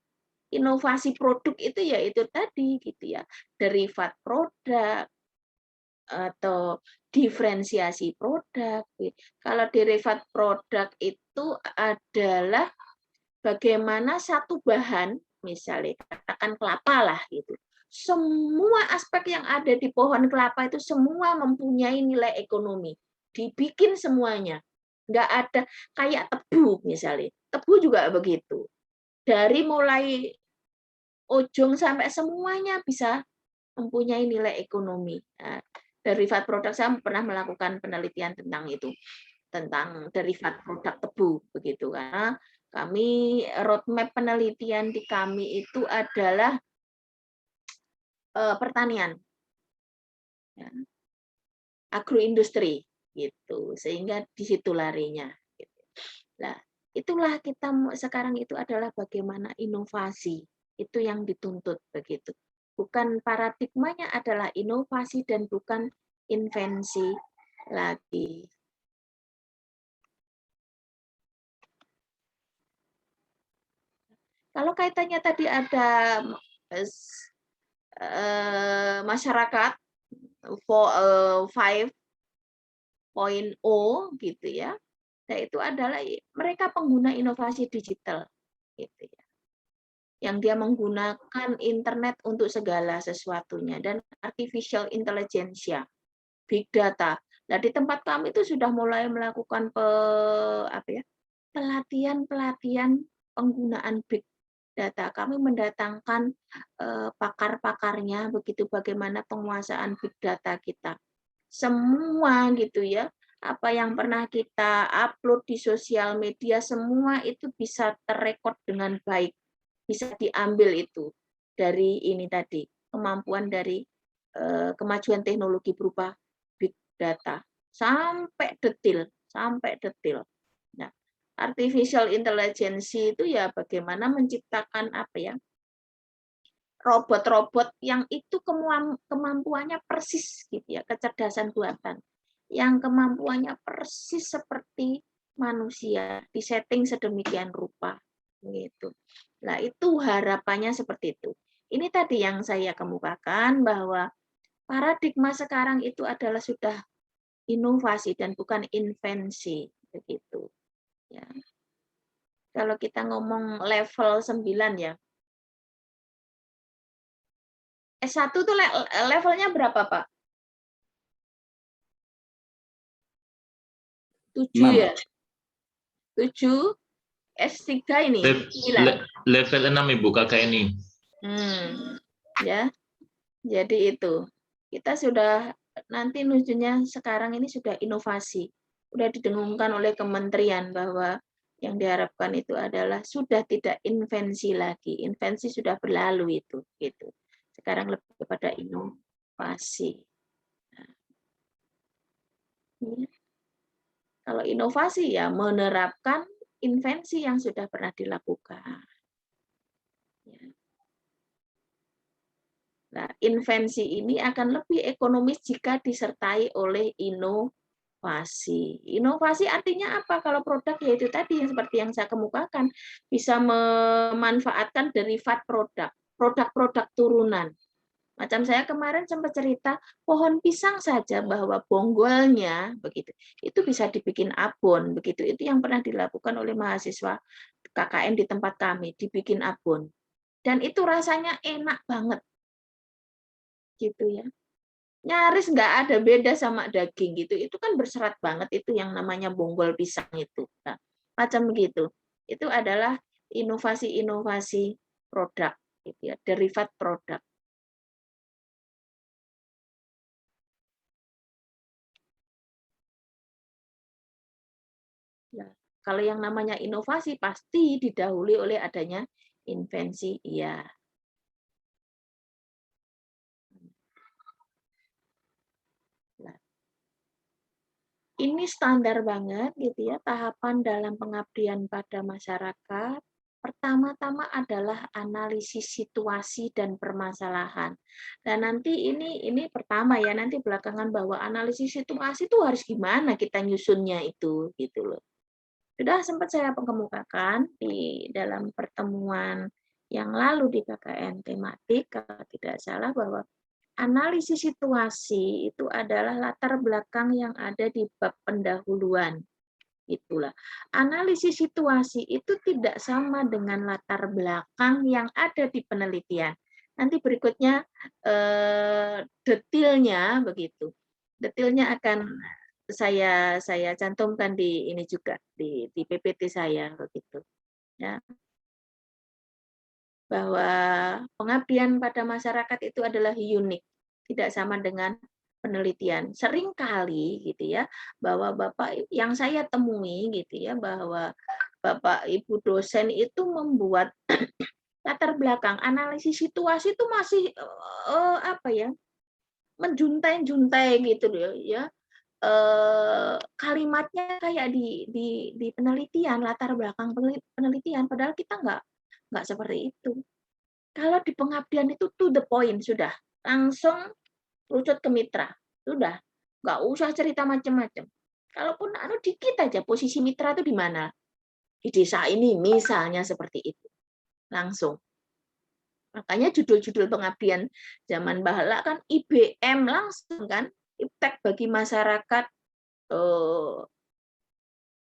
inovasi produk itu ya itu tadi gitu ya, derivat produk atau diferensiasi produk. Kalau derivat produk itu adalah bagaimana satu bahan, misalnya katakan kelapa lah gitu. Semua aspek yang ada di pohon kelapa itu semua mempunyai nilai ekonomi. Dibikin semuanya. Nggak ada kayak tebu misalnya. Tebu juga begitu. Dari mulai ujung sampai semuanya bisa mempunyai nilai ekonomi. Nah, derivat produk saya pernah melakukan penelitian tentang itu, tentang derivat produk tebu begitu, karena kami roadmap penelitian di kami itu adalah pertanian, ya, agroindustri gitu, sehingga di situ larinya. Gitu. Nah, itulah kita sekarang itu adalah bagaimana inovasi itu yang dituntut begitu. Bukan paradigmanya adalah inovasi dan bukan invensi lagi. Kalau kaitannya tadi ada masyarakat 5.0 gitu ya. Nah, itu adalah mereka pengguna inovasi digital gitu ya. Yang dia menggunakan internet untuk segala sesuatunya dan artificial intelligence, big data. Nah, di tempat kami itu sudah mulai melakukan pelatihan penggunaan big data. Kami mendatangkan pakar-pakarnya begitu, bagaimana penguasaan big data kita. Semua gitu ya. Apa yang pernah kita upload di sosial media semua itu bisa terrekod dengan baik. Bisa diambil itu dari ini tadi, kemampuan dari kemajuan teknologi berupa big data sampai detail. Nah, artificial intelligence itu ya bagaimana menciptakan robot-robot yang itu kemampuannya persis gitu ya, kecerdasan buatan yang kemampuannya persis seperti manusia, disetting sedemikian rupa gitu. Nah, itu harapannya seperti itu. Ini tadi yang saya kemukakan bahwa paradigma sekarang itu adalah sudah inovasi dan bukan invensi begitu. Ya. Kalau kita ngomong level 9 ya. S1 tuh levelnya berapa, Pak? 7 ya? 7, S3 ini? Level 6 Ibu kakak ini. Ya, jadi itu. Kita sudah nanti nujunya sekarang ini sudah inovasi. Sudah didengungkan oleh kementerian bahwa yang diharapkan itu adalah sudah tidak invensi lagi. Invensi sudah berlalu itu. Gitu. Sekarang lebih kepada inovasi. Nah, kalau inovasi ya menerapkan invensi yang sudah pernah dilakukan. Ya. Nah, invensi ini akan lebih ekonomis jika disertai oleh inovasi. inovasi. Inovasi artinya apa? Kalau produk yaitu tadi yang seperti yang saya kemukakan, bisa memanfaatkan derivat produk, produk-produk turunan. Macam saya kemarin sempat cerita pohon pisang saja bahwa bonggolnya begitu, itu bisa dibikin abon begitu. Itu yang pernah dilakukan oleh mahasiswa KKN di tempat kami, dibikin abon. Dan itu rasanya enak banget. Gitu ya. Nyaris nggak ada beda sama daging gitu. Itu kan berserat banget itu yang namanya bonggol pisang itu. Nah, macam begitu. Itu adalah inovasi-inovasi produk gitu ya, derivat produk. Ya, kalau yang namanya inovasi pasti didahului oleh adanya invensi, iya. Nah, ini standar banget gitu ya, tahapan dalam pengabdian pada masyarakat. Pertama-tama adalah analisis situasi dan permasalahan. Dan nanti ini pertama ya, nanti belakangan bahwa analisis situasi itu harus gimana kita nyusunnya itu gitu loh. Sudah sempat saya kemukakan di dalam pertemuan yang lalu di KKN tematik, kalau tidak salah, bahwa analisis situasi itu adalah latar belakang yang ada di bab pendahuluan. Itulah. Analisis situasi itu tidak sama dengan latar belakang yang ada di penelitian. Nanti berikutnya detailnya begitu. Detailnya akan saya cantumkan di ini juga di PPT saya begitu. Ya. Bahwa pengabdian pada masyarakat itu adalah unik, tidak sama dengan penelitian. Seringkali gitu ya, bahwa Bapak yang saya temui gitu ya, bahwa Bapak Ibu dosen itu membuat latar belakang analisis situasi itu masih apa ya? Menjuntai-juntai gitu loh ya. Kalimatnya kayak di penelitian, latar belakang penelitian, padahal kita nggak seperti itu. Kalau di pengabdian itu to the point sudah, langsung rucut ke mitra, sudah, nggak usah cerita macam-macam. Kalaupun dikit aja posisi mitra itu di mana, di desa ini misalnya seperti itu, langsung. Makanya judul-judul pengabdian zaman Bahala kan IBM langsung kan, impact bagi masyarakat,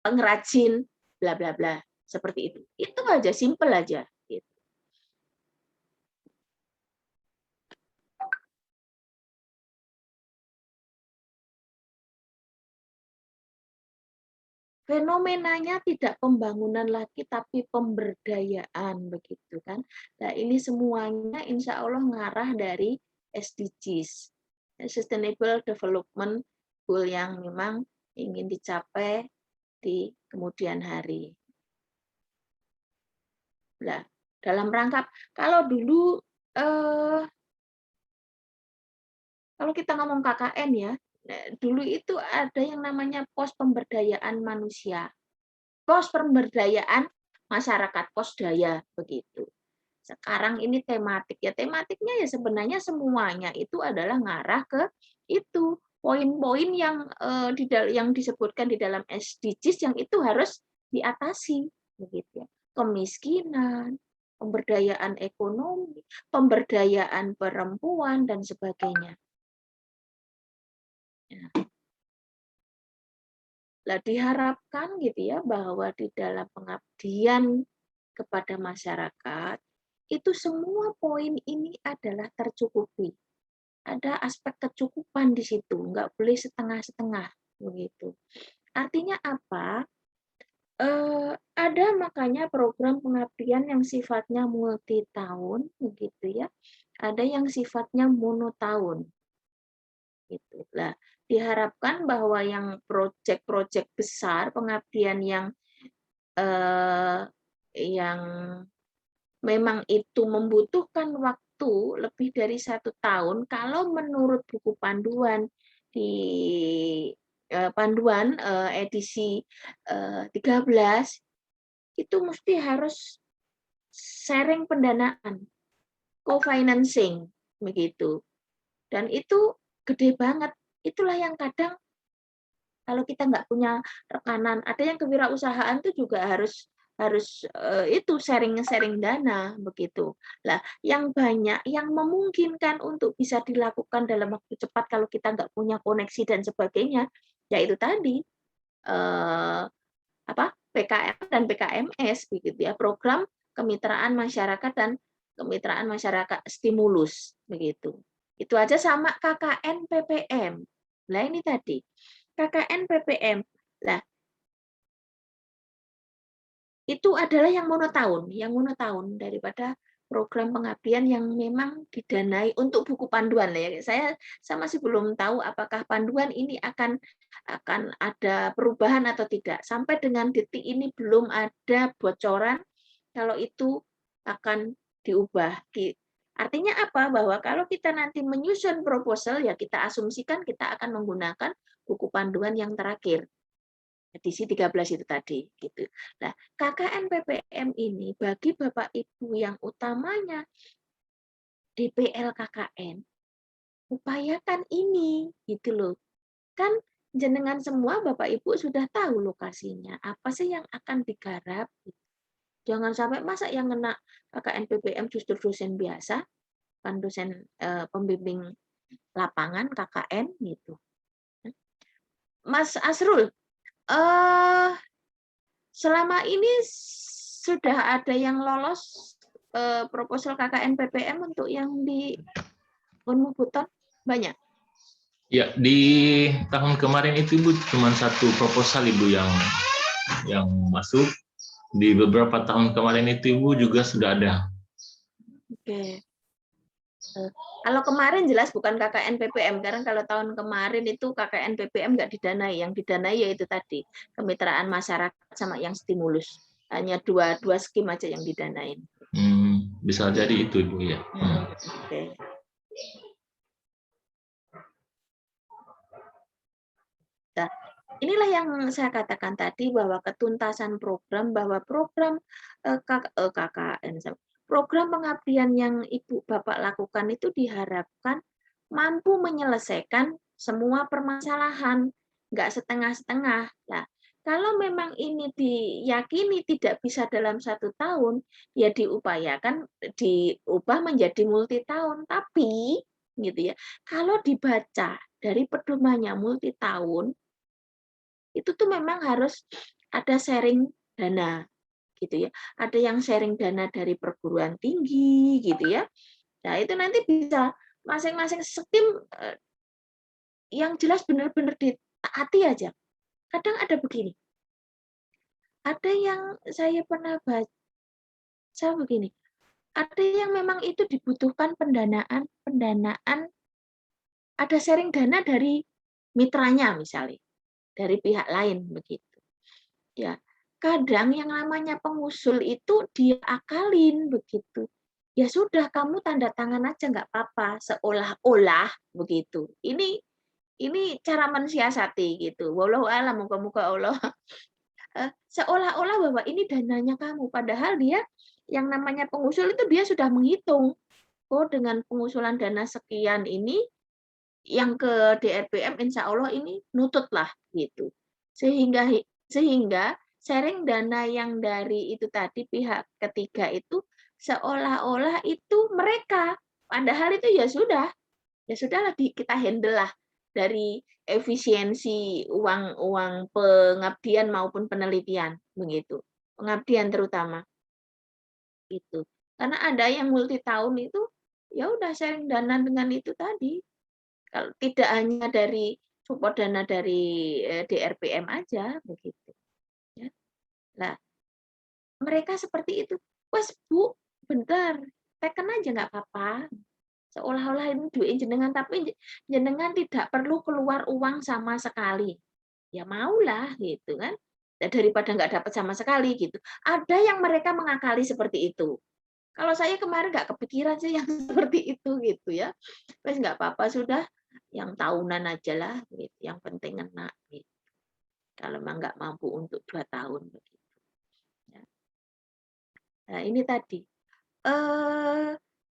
pengrajin, bla bla bla, seperti itu. Itu aja, simple aja. Gitu. Fenomenanya tidak pembangunan lagi, tapi pemberdayaan begitu kan. Nah ini semuanya insya Allah ngarah dari SDGs, Sustainable Development Goal yang memang ingin dicapai di kemudian hari. Nah, dalam rangka kalau dulu kalau kita ngomong KKN ya, dulu itu ada yang namanya pos pemberdayaan manusia, pos pemberdayaan masyarakat, pos daya begitu. Sekarang ini tematik ya, tematiknya ya sebenarnya semuanya itu adalah ngarah ke itu poin-poin yang disebutkan di dalam SDGs yang itu harus diatasi begitu ya. Kemiskinan, pemberdayaan ekonomi, pemberdayaan perempuan dan sebagainya. Ya. Nah, diharapkan gitu ya bahwa di dalam pengabdian kepada masyarakat itu semua poin ini adalah tercukupi. Ada aspek kecukupan di situ, nggak boleh setengah-setengah begitu. Artinya apa? Ada makanya program pengabdian yang sifatnya multi tahun begitu ya. Ada yang sifatnya monotahun. Gitu. Nah, diharapkan bahwa yang proyek-proyek besar pengabdian yang memang itu membutuhkan waktu lebih dari 1 tahun, kalau menurut buku panduan di panduan edisi 13 itu mesti harus sharing pendanaan, co-financing begitu. Dan itu gede banget. Itulah yang kadang Kalau kita nggak punya rekanan, ada yang kewirausahaan itu juga harus itu sharing dana begitu. Lah, yang banyak yang memungkinkan untuk bisa dilakukan dalam waktu cepat kalau kita nggak punya koneksi dan sebagainya, yaitu tadi PKM dan PKMS begitu ya, program kemitraan masyarakat dan kemitraan masyarakat stimulus begitu. Itu aja sama KKN PPM. Nah ini tadi KKN PPM. Nah itu adalah yang monotahun daripada program pengabdian yang memang didanai untuk buku panduan ya. Saya masih belum tahu apakah panduan ini akan ada perubahan atau tidak. Sampai dengan detik ini belum ada bocoran kalau itu akan diubah. Artinya apa? Bahwa kalau kita nanti menyusun proposal ya kita asumsikan kita akan menggunakan buku panduan yang terakhir. Edisi 13 itu tadi gitu. Nah, KKN PPM ini bagi Bapak Ibu yang utamanya DPL KKN upayakan ini gitu loh. Kan jenengan semua Bapak Ibu sudah tahu lokasinya, apa sih yang akan digarap. Jangan sampai masa yang kena KKN PPM justru dosen biasa, kan dosen pembimbing lapangan KKN gitu. Mas Asrul, selama ini sudah ada yang lolos proposal KKN PPM untuk yang di Unmubuton? Banyak? Ya, di tahun kemarin itu Ibu cuma satu proposal Ibu yang masuk. Di beberapa tahun kemarin itu Ibu juga sudah ada. Oke. Kalau kemarin jelas bukan KKN PPM, karena kalau tahun kemarin itu KKN PPM nggak didanai, yang didanai yaitu tadi kemitraan masyarakat sama yang stimulus. Hanya dua skim aja yang didanain. Bisa jadi itu Ibu ya. Oke. Nah, inilah yang saya katakan tadi bahwa ketuntasan program, bahwa program KKN, program pengabdian yang Ibu Bapak lakukan itu diharapkan mampu menyelesaikan semua permasalahan, nggak setengah-setengah. Nah, kalau memang ini diyakini tidak bisa dalam 1 tahun, ya diupayakan diubah menjadi multi tahun. Tapi, gitu ya, kalau dibaca dari pedomannya multi tahun, itu tuh memang harus ada sharing dana gitu ya. Ada yang sharing dana dari perguruan tinggi gitu ya. Nah, itu nanti bisa masing-masing skim yang jelas benar-benar ditaati aja. Kadang ada begini. Ada yang saya pernah baca begini. Ada yang memang itu dibutuhkan pendanaan ada sharing dana dari mitranya misalnya, dari pihak lain begitu. Ya, kadang yang namanya pengusul itu dia akalin begitu. Ya sudah, kamu tanda tangan aja nggak apa-apa, seolah-olah begitu. Ini cara mensiasati gitu. Wallahu a'lam, muka-muka Allah. Seolah-olah bahwa ini dananya kamu, padahal dia yang namanya pengusul itu dia sudah menghitung. Oh, dengan pengusulan dana sekian ini yang ke DRPM insya Allah ini nutut lah gitu. Sehingga sharing dana yang dari itu tadi pihak ketiga itu seolah-olah itu mereka, padahal itu ya sudahlah kita handle lah dari efisiensi uang pengabdian maupun penelitian begitu, pengabdian terutama itu. Karena ada yang multi tahun itu ya udah sharing dana dengan itu tadi. Kalau tidak hanya dari support dana dari DRPM aja begitu. Ya. Nah, mereka seperti itu. Wes Bu, bentar, teken aja nggak apa-apa. Seolah-olah ini duit jenengan, tapi jenengan tidak perlu keluar uang sama sekali. Ya maulah gitu kan. Ya, daripada nggak dapat sama sekali gitu. Ada yang mereka mengakali seperti itu. Kalau saya kemarin nggak kepikiran sih yang seperti itu gitu ya. Wes nggak apa-apa sudah. Yang tahunan aja lah, gitu. Yang penting kena. Gitu. Kalau memang nggak mampu untuk 2 tahun begitu. Ya. Nah ini tadi.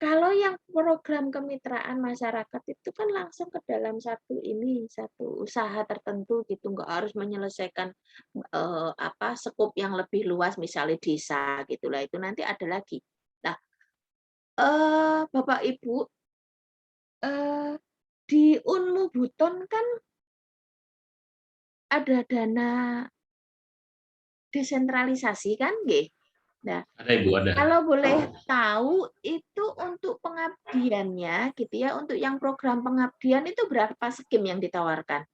Kalau yang program kemitraan masyarakat itu kan langsung ke dalam satu usaha tertentu gitu, nggak harus menyelesaikan skop yang lebih luas, misalnya desa gitulah, itu nanti ada lagi. Nah, Bapak Ibu, di Unmu Buton kan ada dana desentralisasi kan, nggih? Nah, Ada Ibu, ada. kalau boleh tahu itu untuk pengabdiannya gitu ya, untuk yang program pengabdian itu berapa skim yang ditawarkan?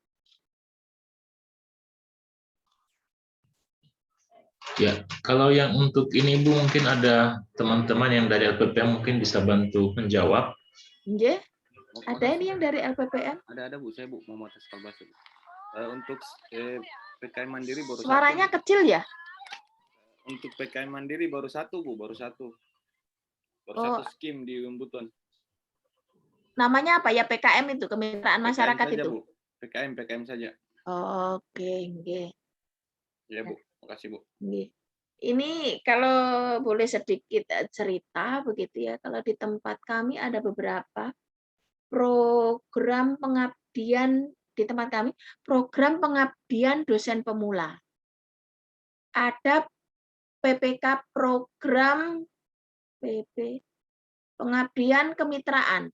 Ya, kalau yang untuk ini Bu, mungkin ada teman-teman yang dari LPPM mungkin bisa bantu menjawab. Nggih, ada ini yang dari LPPM? Ada Bu, saya Bu Muhammad Askal Basri. Untuk PKM Mandiri baru Suaranya satu. kecil ya? Untuk PKM Mandiri baru satu Bu, baru satu. Baru Oh. satu skim di Buton. Namanya apa ya, PKM itu, kemitraan masyarakat saja, itu? Bu. PKM saja. Oke, nggih. Ya Bu, makasih Bu. Nggih. Ini kalau boleh sedikit cerita begitu ya, kalau di tempat kami ada beberapa program pengabdian di tempat kami, program pengabdian dosen pemula. Ada PPK program pengabdian kemitraan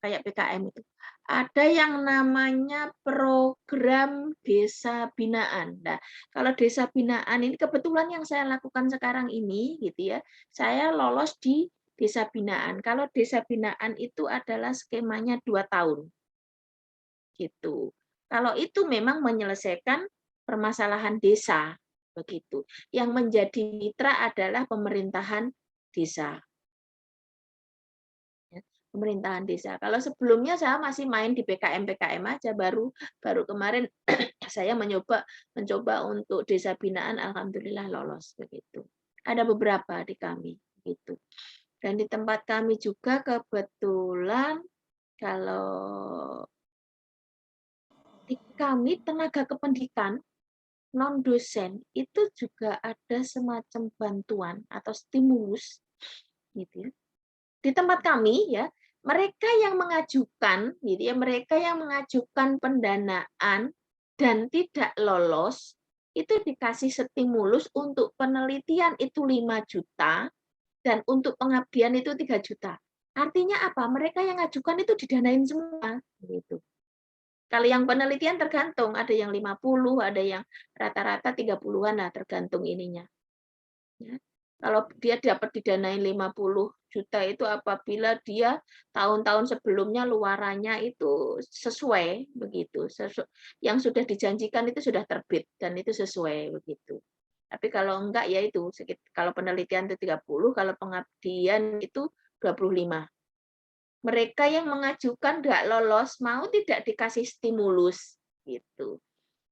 kayak PKM itu. Ada yang namanya program desa binaan. Nah, kalau desa binaan ini kebetulan yang saya lakukan sekarang ini gitu ya, saya lolos di desa binaan. Kalau desa binaan itu adalah skemanya 2 tahun. Gitu. Kalau itu memang menyelesaikan permasalahan desa begitu. Yang menjadi mitra adalah pemerintahan desa. Pemerintahan desa. Kalau sebelumnya saya masih main di PKM aja, baru kemarin saya mencoba untuk desa binaan, alhamdulillah lolos begitu. Ada beberapa di kami gitu. Dan di tempat kami juga kebetulan kalau di kami tenaga kependidikan non dosen itu juga ada semacam bantuan atau stimulus gitu ya. Di tempat kami ya, mereka yang mengajukan gitu ya, mereka yang mengajukan pendanaan dan tidak lolos itu dikasih stimulus untuk penelitian itu 5 juta dan untuk pengabdian itu 3 juta. Artinya apa? Mereka yang ngajukan itu didanain semua gitu. Kalau yang penelitian tergantung, ada yang 50, ada yang rata-rata 30-an lah tergantung ininya. Ya. Kalau dia dapat didanain 50 juta itu apabila dia tahun-tahun sebelumnya luarannya itu sesuai begitu. Yang sudah dijanjikan itu sudah terbit dan itu sesuai begitu. Tapi kalau enggak ya itu kalau penelitian itu 30, kalau pengabdian itu 25. Mereka yang mengajukan enggak lolos mau tidak dikasih stimulus gitu.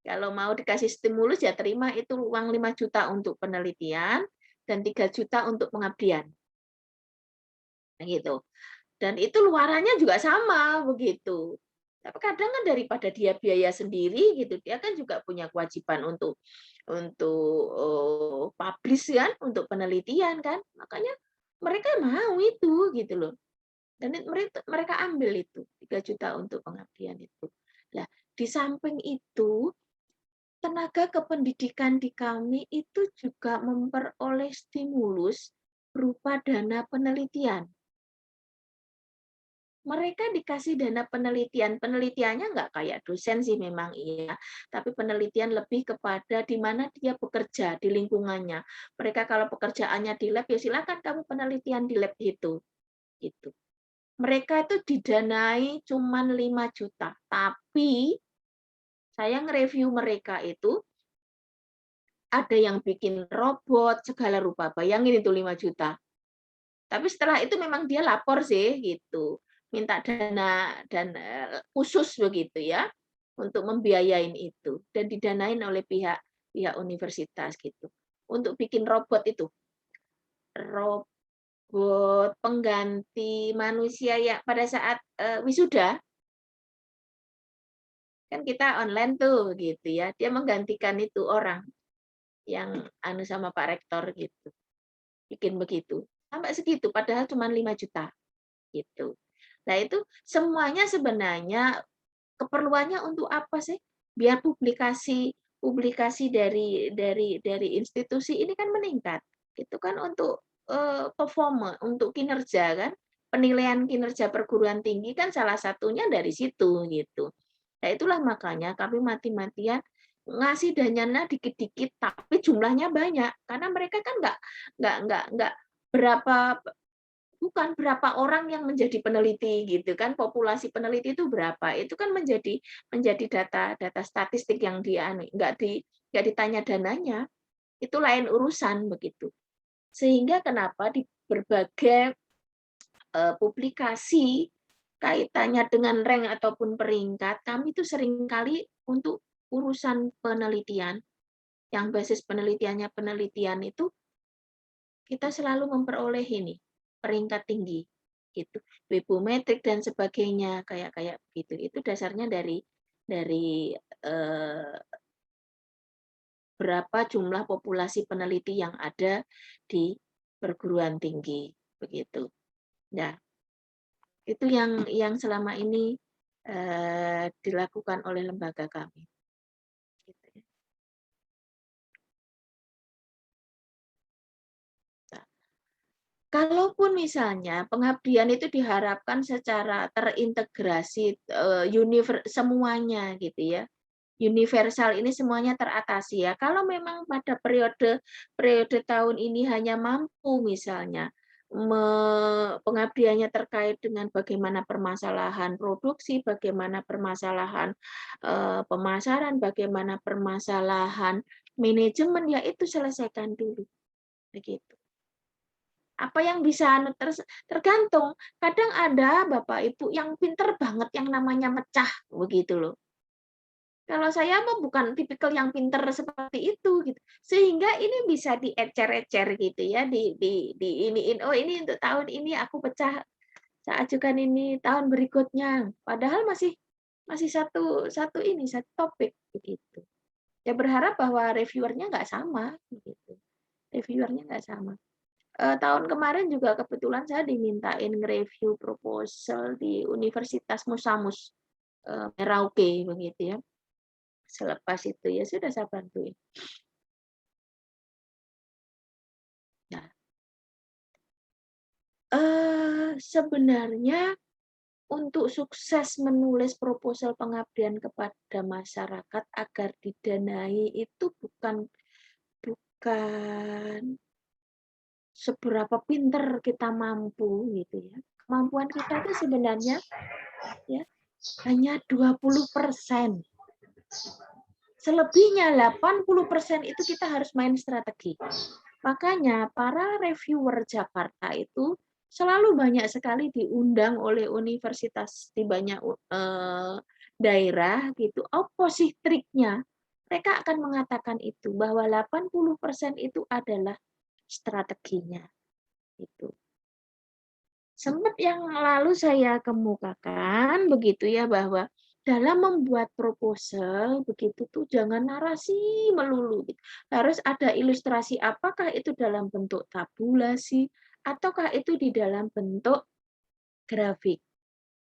Kalau mau dikasih stimulus ya terima itu uang 5 juta untuk penelitian dan 3 juta untuk pengabdian. Nah, gitu. Dan itu luarannya juga sama begitu. Tapi kadang kan daripada dia biaya sendiri gitu, dia kan juga punya kewajiban untuk publish kan, untuk penelitian kan. Makanya mereka mau itu gitu loh. Dan mereka ambil itu 3 juta untuk pengabdian itu. Nah, di samping itu tenaga kependidikan di kami itu juga memperoleh stimulus berupa dana penelitian. Mereka dikasih dana penelitian. Penelitiannya nggak kayak dosen sih memang iya, tapi penelitian lebih kepada di mana dia bekerja di lingkungannya. Mereka kalau pekerjaannya di lab ya silakan kamu penelitian di lab itu. Gitu. Mereka itu didanai cuma 5 juta, tapi saya nge-review mereka itu ada yang bikin robot segala rupa. Bayangin itu 5 juta. Tapi setelah itu memang dia lapor sih gitu. Minta dana dan khusus begitu ya untuk membiayain itu dan didanain oleh pihak universitas gitu. Untuk bikin robot itu. Robot pengganti manusia ya pada saat wisuda kan kita online tuh gitu ya. Dia menggantikan itu orang yang sama Pak Rektor gitu. Bikin begitu. Sampai segitu padahal cuma 5 juta. gitu. Nah, itu semuanya sebenarnya keperluannya untuk apa sih? Biar publikasi dari institusi ini kan meningkat. Itu kan untuk performa, untuk kinerja kan. Penilaian kinerja perguruan tinggi kan salah satunya dari situ gitu. Nah, itulah makanya kami mati-matian ngasih dananya dikit-dikit tapi jumlahnya banyak karena mereka kan nggak berapa bukan berapa orang yang menjadi peneliti gitu kan, populasi peneliti itu berapa, itu kan menjadi data statistik yang nggak ditanya dananya, itu lain urusan begitu. Sehingga kenapa di berbagai publikasi kaitannya dengan rank ataupun peringkat, kami itu seringkali untuk urusan penelitian, yang basis penelitiannya penelitian itu kita selalu memperoleh ini peringkat tinggi gitu, webometrik dan sebagainya kayak begitu. Itu dasarnya dari berapa jumlah populasi peneliti yang ada di perguruan tinggi begitu. Nah, itu yang selama ini dilakukan oleh lembaga kami. Kalaupun misalnya pengabdian itu diharapkan secara terintegrasi semuanya gitu ya. Universal ini semuanya teratasi ya. Kalau memang pada periode tahun ini hanya mampu misalnya pengabdiannya terkait dengan bagaimana permasalahan produksi, bagaimana permasalahan pemasaran, bagaimana permasalahan manajemen, ya itu selesaikan dulu begitu. Apa yang bisa tergantung. Kadang ada Bapak Ibu yang pinter banget yang namanya mecah begitu loh. Kalau saya mah bukan tipikal yang pinter seperti itu gitu. Sehingga ini bisa diecer-ecer gitu ya, iniin, oh ini untuk tahun ini aku pecah, saya ajukan ini tahun berikutnya. Padahal masih satu topik begitu. Ya berharap bahwa reviewernya nggak sama begitu. Reviewernya nggak sama. Tahun kemarin juga kebetulan saya dimintain nge-review proposal di Universitas Musamus Merauke begitu ya. Selepas itu ya sudah saya bantuin. Nah, sebenarnya untuk sukses menulis proposal pengabdian kepada masyarakat agar didanai itu bukan seberapa pinter kita mampu gitu ya. Kemampuan kita itu sebenarnya ya hanya 20%. Selebihnya 80% itu kita harus main strategi. Makanya para reviewer Jakarta itu selalu banyak sekali diundang oleh universitas di banyak daerah gitu. Apa sih triknya? Mereka akan mengatakan itu bahwa 80% itu adalah strateginya. Itu. Sempat yang lalu saya kemukakan begitu ya bahwa dalam membuat proposal begitu tuh jangan narasi melulu. Harus ada ilustrasi, apakah itu dalam bentuk tabulasi ataukah itu di dalam bentuk grafik.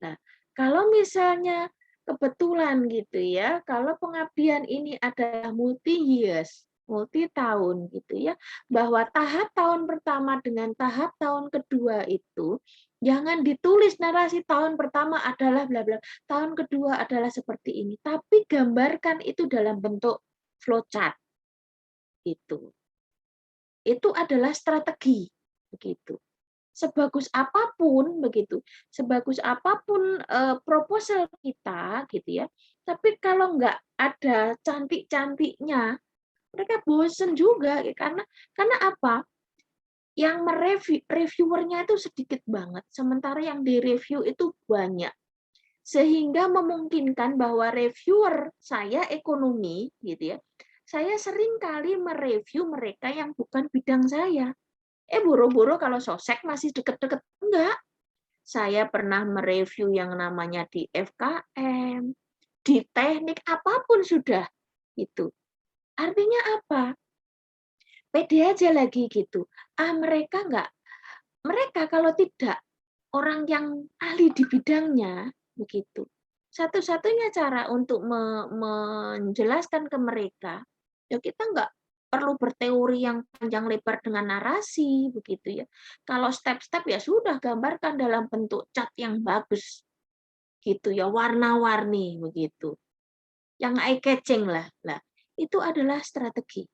Nah, kalau misalnya kebetulan gitu ya, kalau pengabdian ini adalah multi tahun gitu ya, bahwa tahap tahun pertama dengan tahap tahun kedua itu jangan ditulis narasi tahun pertama adalah bla bla, tahun kedua adalah seperti ini, tapi gambarkan itu dalam bentuk flowchart itu. Itu adalah strategi begitu. Sebagus apapun begitu, sebagus apapun proposal kita gitu ya, tapi kalau nggak ada cantik-cantiknya, mereka bosen juga karena apa? Yang reviewernya itu sedikit banget, sementara yang direview itu banyak. Sehingga memungkinkan bahwa reviewer saya ekonomi gitu ya, saya sering kali mereview mereka yang bukan bidang saya. Boro-boro kalau sosek masih deket-deket. Enggak. Saya pernah mereview yang namanya di FKM, di teknik, apapun sudah. Itu. Artinya apa? Pede aja lagi gitu. Mereka kalau tidak orang yang ahli di bidangnya, begitu. Satu-satunya cara untuk menjelaskan ke mereka, ya kita nggak perlu berteori yang panjang lebar dengan narasi, begitu ya. Kalau step-step ya sudah gambarkan dalam bentuk cat yang bagus, gitu ya, warna-warni begitu. Yang eye-catching lah. Nah, itu adalah strategi.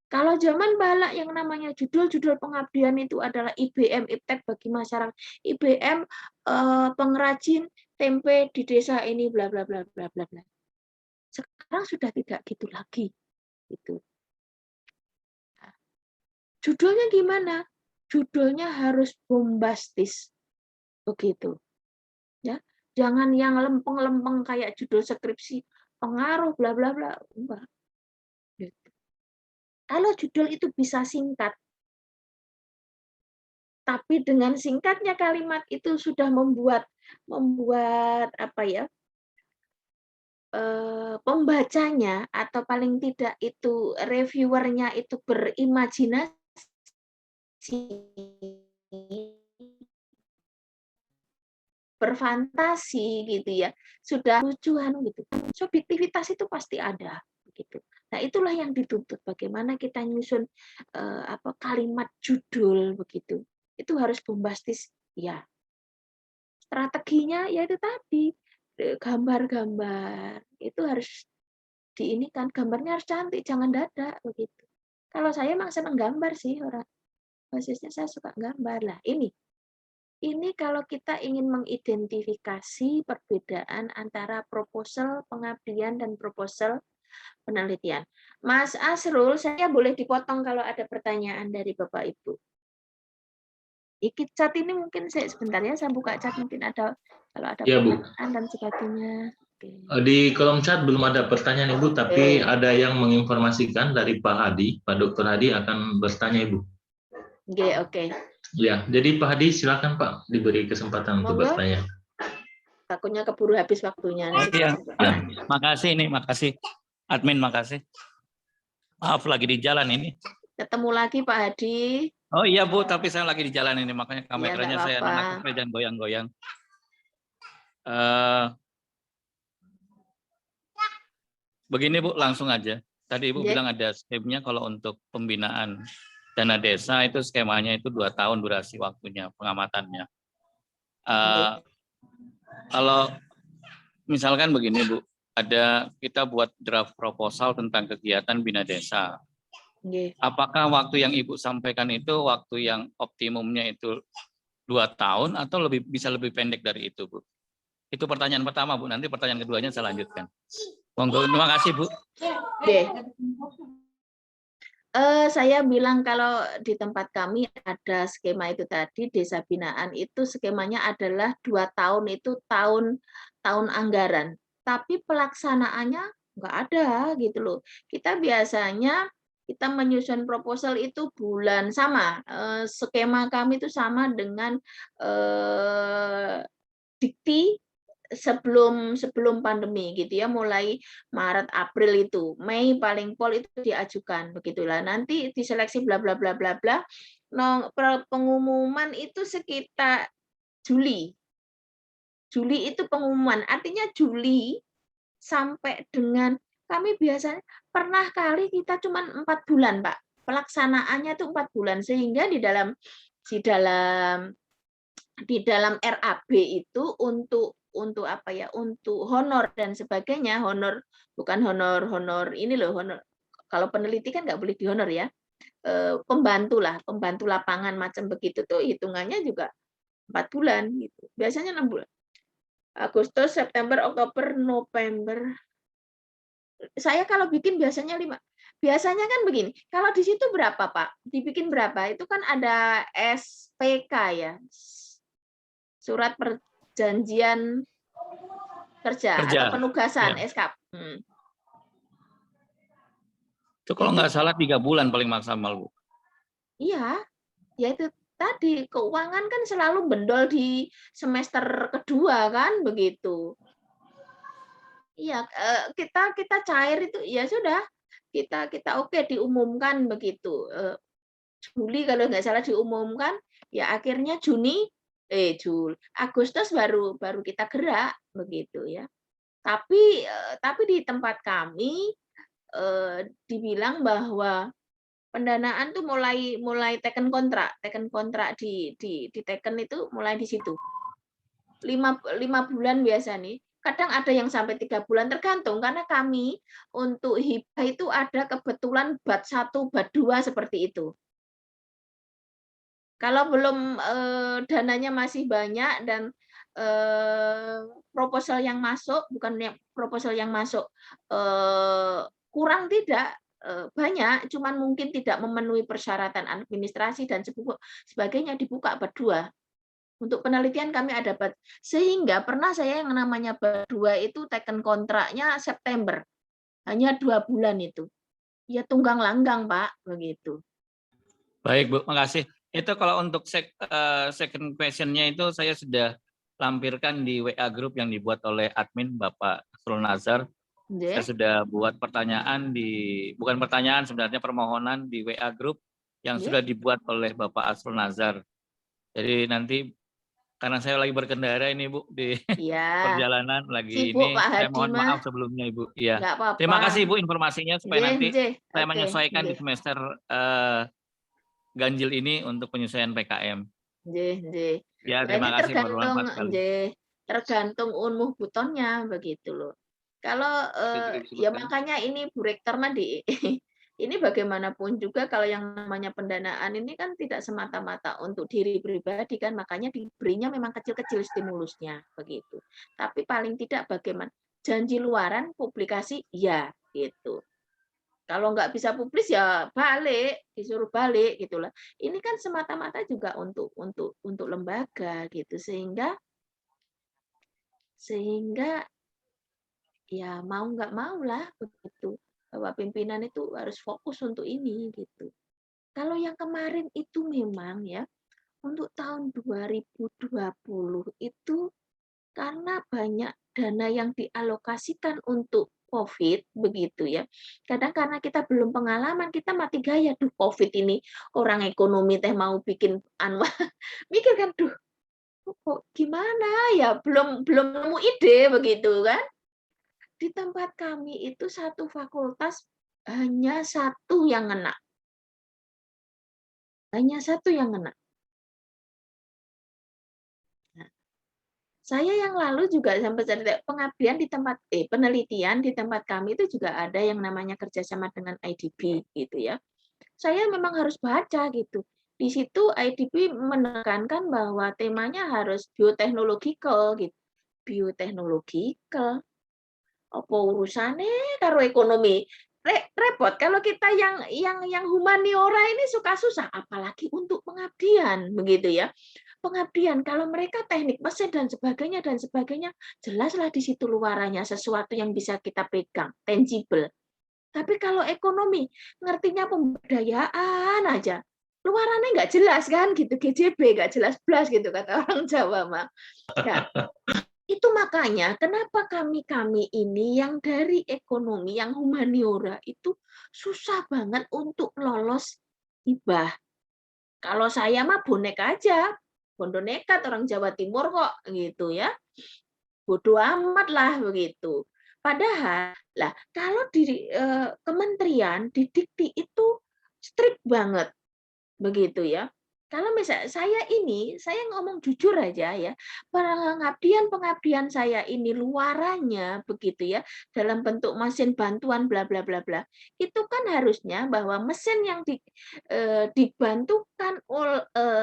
Kalau zaman bala yang namanya judul-judul pengabdian itu adalah IBM iptek bagi masyarakat, IBM pengrajin tempe di desa ini bla bla bla bla bla bla. Sekarang sudah tidak gitu lagi. Gitu. Nah, judulnya gimana? Judulnya harus bombastis. Begitu. Ya. Jangan yang lempeng-lempeng kayak judul skripsi, pengaruh bla bla bla. Enggak. Gitu. Kalau judul itu bisa singkat, tapi dengan singkatnya kalimat itu sudah membuat apa ya, pembacanya atau paling tidak itu reviewernya itu berimajinasi, berfantasi gitu ya, sudah lucuan gitu. Subjektivitas itu pasti ada begitu. Nah, itulah yang dituntut, bagaimana kita nyusun kalimat judul begitu. Itu harus bombastis ya. Strateginya ya itu tadi, gambar-gambar itu harus diinikan, gambarnya harus cantik, jangan dadak begitu. Kalau saya emang seneng gambar sih, orang basisnya saya suka gambar lah. Ini kalau kita ingin mengidentifikasi perbedaan antara proposal pengabdian dan proposal penelitian. Mas Asrul, saya boleh dipotong kalau ada pertanyaan dari Bapak Ibu. Chat ini mungkin sebentar ya, saya buka chat mungkin ada kalau ada Ya, Bu. pertanyaan dan sebagainya. Oke. Di kolom chat belum ada pertanyaan Ibu, tapi ada yang menginformasikan dari Pak Hadi. Pak Dr. Hadi akan bertanya Ibu. Oke. Ya, jadi Pak Hadi silakan Pak, diberi kesempatan untuk bertanya. Takutnya keburu habis waktunya. Oh iya, makasih nih, makasih. Admin, makasih. Maaf lagi di jalan ini. Ketemu lagi Pak Hadi. Oh iya Bu, tapi saya lagi di jalan ini, makanya kameranya saya nangkep dan goyang-goyang. Begini Bu, langsung aja. Tadi Ibu bilang ada skemanya kalau untuk pembinaan dana desa itu skemanya itu 2 tahun durasi waktunya, pengamatannya. Kalau misalkan begini Bu, kita buat draft proposal tentang kegiatan bina desa. Apakah waktu yang Ibu sampaikan itu waktu yang optimumnya itu 2 tahun atau bisa lebih pendek dari itu Bu? Itu pertanyaan pertama Bu, nanti pertanyaan keduanya saya lanjutkan. Monggo, terima kasih Bu. Saya bilang kalau di tempat kami ada skema itu tadi, desa binaan itu skemanya adalah 2 tahun itu tahun anggaran, tapi pelaksanaannya nggak ada gitu loh. Kita biasanya kita menyusun proposal itu bulan sama, skema kami itu sama dengan dikti sebelum pandemi gitu ya, mulai Maret April itu, Mei paling pol itu diajukan begitulah. Nanti diseleksi bla bla bla bla bla. Pengumuman itu sekitar Juli. Juli itu pengumuman, artinya Juli sampai dengan kami biasanya pernah kali kita cuma 4 bulan, Pak. Pelaksanaannya itu 4 bulan, sehingga di dalam RAB itu untuk apa ya, untuk honor dan sebagainya, honor bukan honor ini loh, honor kalau peneliti kan nggak boleh dihonor ya, pembantu lapangan macam begitu tuh hitungannya juga 4 bulan gitu, biasanya 6 bulan, Agustus, September, Oktober, November. Saya kalau bikin biasanya 5. Biasanya kan begini, kalau di situ berapa Pak? Dibikin berapa? Itu kan ada SPK ya, surat perjanjian kerja atau penugasan, ya. SK. Itu kalau nggak salah 3 bulan paling maksimal Bu. Iya, ya itu tadi, keuangan kan selalu bendol di semester kedua kan begitu. Iya, kita cair itu ya sudah, kita oke diumumkan begitu. Juli kalau nggak salah diumumkan, ya akhirnya Juni Agustus baru kita gerak begitu ya. Tapi di tempat kami dibilang bahwa pendanaan tuh mulai teken kontrak diteken itu mulai di situ. 5 bulan biasa nih. Kadang ada yang sampai 3 bulan tergantung karena kami untuk hibah itu ada kebetulan bat 1, bat 2 seperti itu. Kalau belum dananya masih banyak dan proposal yang masuk, kurang tidak banyak, cuman mungkin tidak memenuhi persyaratan administrasi dan sebagainya, dibuka bat 2. Untuk penelitian kami ada bat, sehingga pernah saya yang namanya bat 2 itu teken kontraknya September, hanya 2 bulan itu. Ya tunggang langgang Pak, begitu. Baik Bu, makasih. Itu kalau untuk second question-nya itu saya sudah lampirkan di WA group yang dibuat oleh admin Bapak Asrul Nazar. Saya sudah buat pertanyaan bukan pertanyaan sebenarnya, permohonan di WA group yang sudah dibuat oleh Bapak Asrul Nazar. Jadi nanti karena saya lagi berkendara ini Bu di perjalanan lagi sibuk, ini, Pak saya Hadi mohon maaf sebelumnya Ibu. Iya. Apa-apa. Terima kasih Bu informasinya supaya nanti saya Oke, menyesuaikan di semester ganjil ini untuk penyesuaian PKM. Ya, terima kasih bermanfaat sekali. Tergantung unmuh butonnya begitu loh. Kalau ya makanya ini Bu Rektor Mandi ini bagaimanapun juga kalau yang namanya pendanaan ini kan tidak semata-mata untuk diri pribadi kan, makanya diberinya memang kecil-kecil stimulusnya begitu. Tapi paling tidak bagaimana janji luaran publikasi ya gitu. Kalau nggak bisa publis ya balik, disuruh balik gitulah. Ini kan semata-mata juga untuk lembaga gitu, sehingga ya mau nggak mau lah begitu, bahwa pimpinan itu harus fokus untuk ini gitu. Kalau yang kemarin itu memang ya untuk tahun 2020 itu karena banyak dana yang dialokasikan untuk COVID begitu ya. Kadang karena kita belum pengalaman, kita mati gaya, duh COVID ini orang ekonomi teh mau bikin mikir kan, duh kok gimana ya, belum nemu ide begitu kan. Di tempat kami itu satu fakultas hanya 1 yang kena. Hanya 1 yang kena. Saya yang lalu juga sampai pengabdian di tempat penelitian di tempat kami itu juga ada yang namanya kerjasama dengan IDB gitu ya. Saya memang harus baca gitu. Di situ IDB menekankan bahwa temanya harus bioteknologikal gitu. Bioteknologikal. Apa urusannya karo ekonomi? Repot kalau kita yang humaniora ini suka susah, apalagi untuk pengabdian begitu ya. Pengabdian kalau mereka teknik mesin dan sebagainya jelaslah di situ luarannya sesuatu yang bisa kita pegang tangible. Tapi kalau ekonomi ngertinya pemberdayaan aja, luarannya nggak jelas kan gitu, GJB nggak jelas blas gitu kata orang Jawa mah. Nah, itu makanya kenapa kami ini yang dari ekonomi yang humaniora itu susah banget untuk lolos hibah. Kalau saya mah bonek aja. Bondo nekat orang Jawa Timur kok gitu ya. Bodoh amat lah begitu. Padahal lah kalau di kementerian di Dikti itu strict banget begitu ya. Kalau misalnya saya ngomong jujur aja ya, pengabdian saya ini luarannya begitu ya, dalam bentuk mesin bantuan bla bla bla bla. Itu kan harusnya bahwa mesin yang dibantukan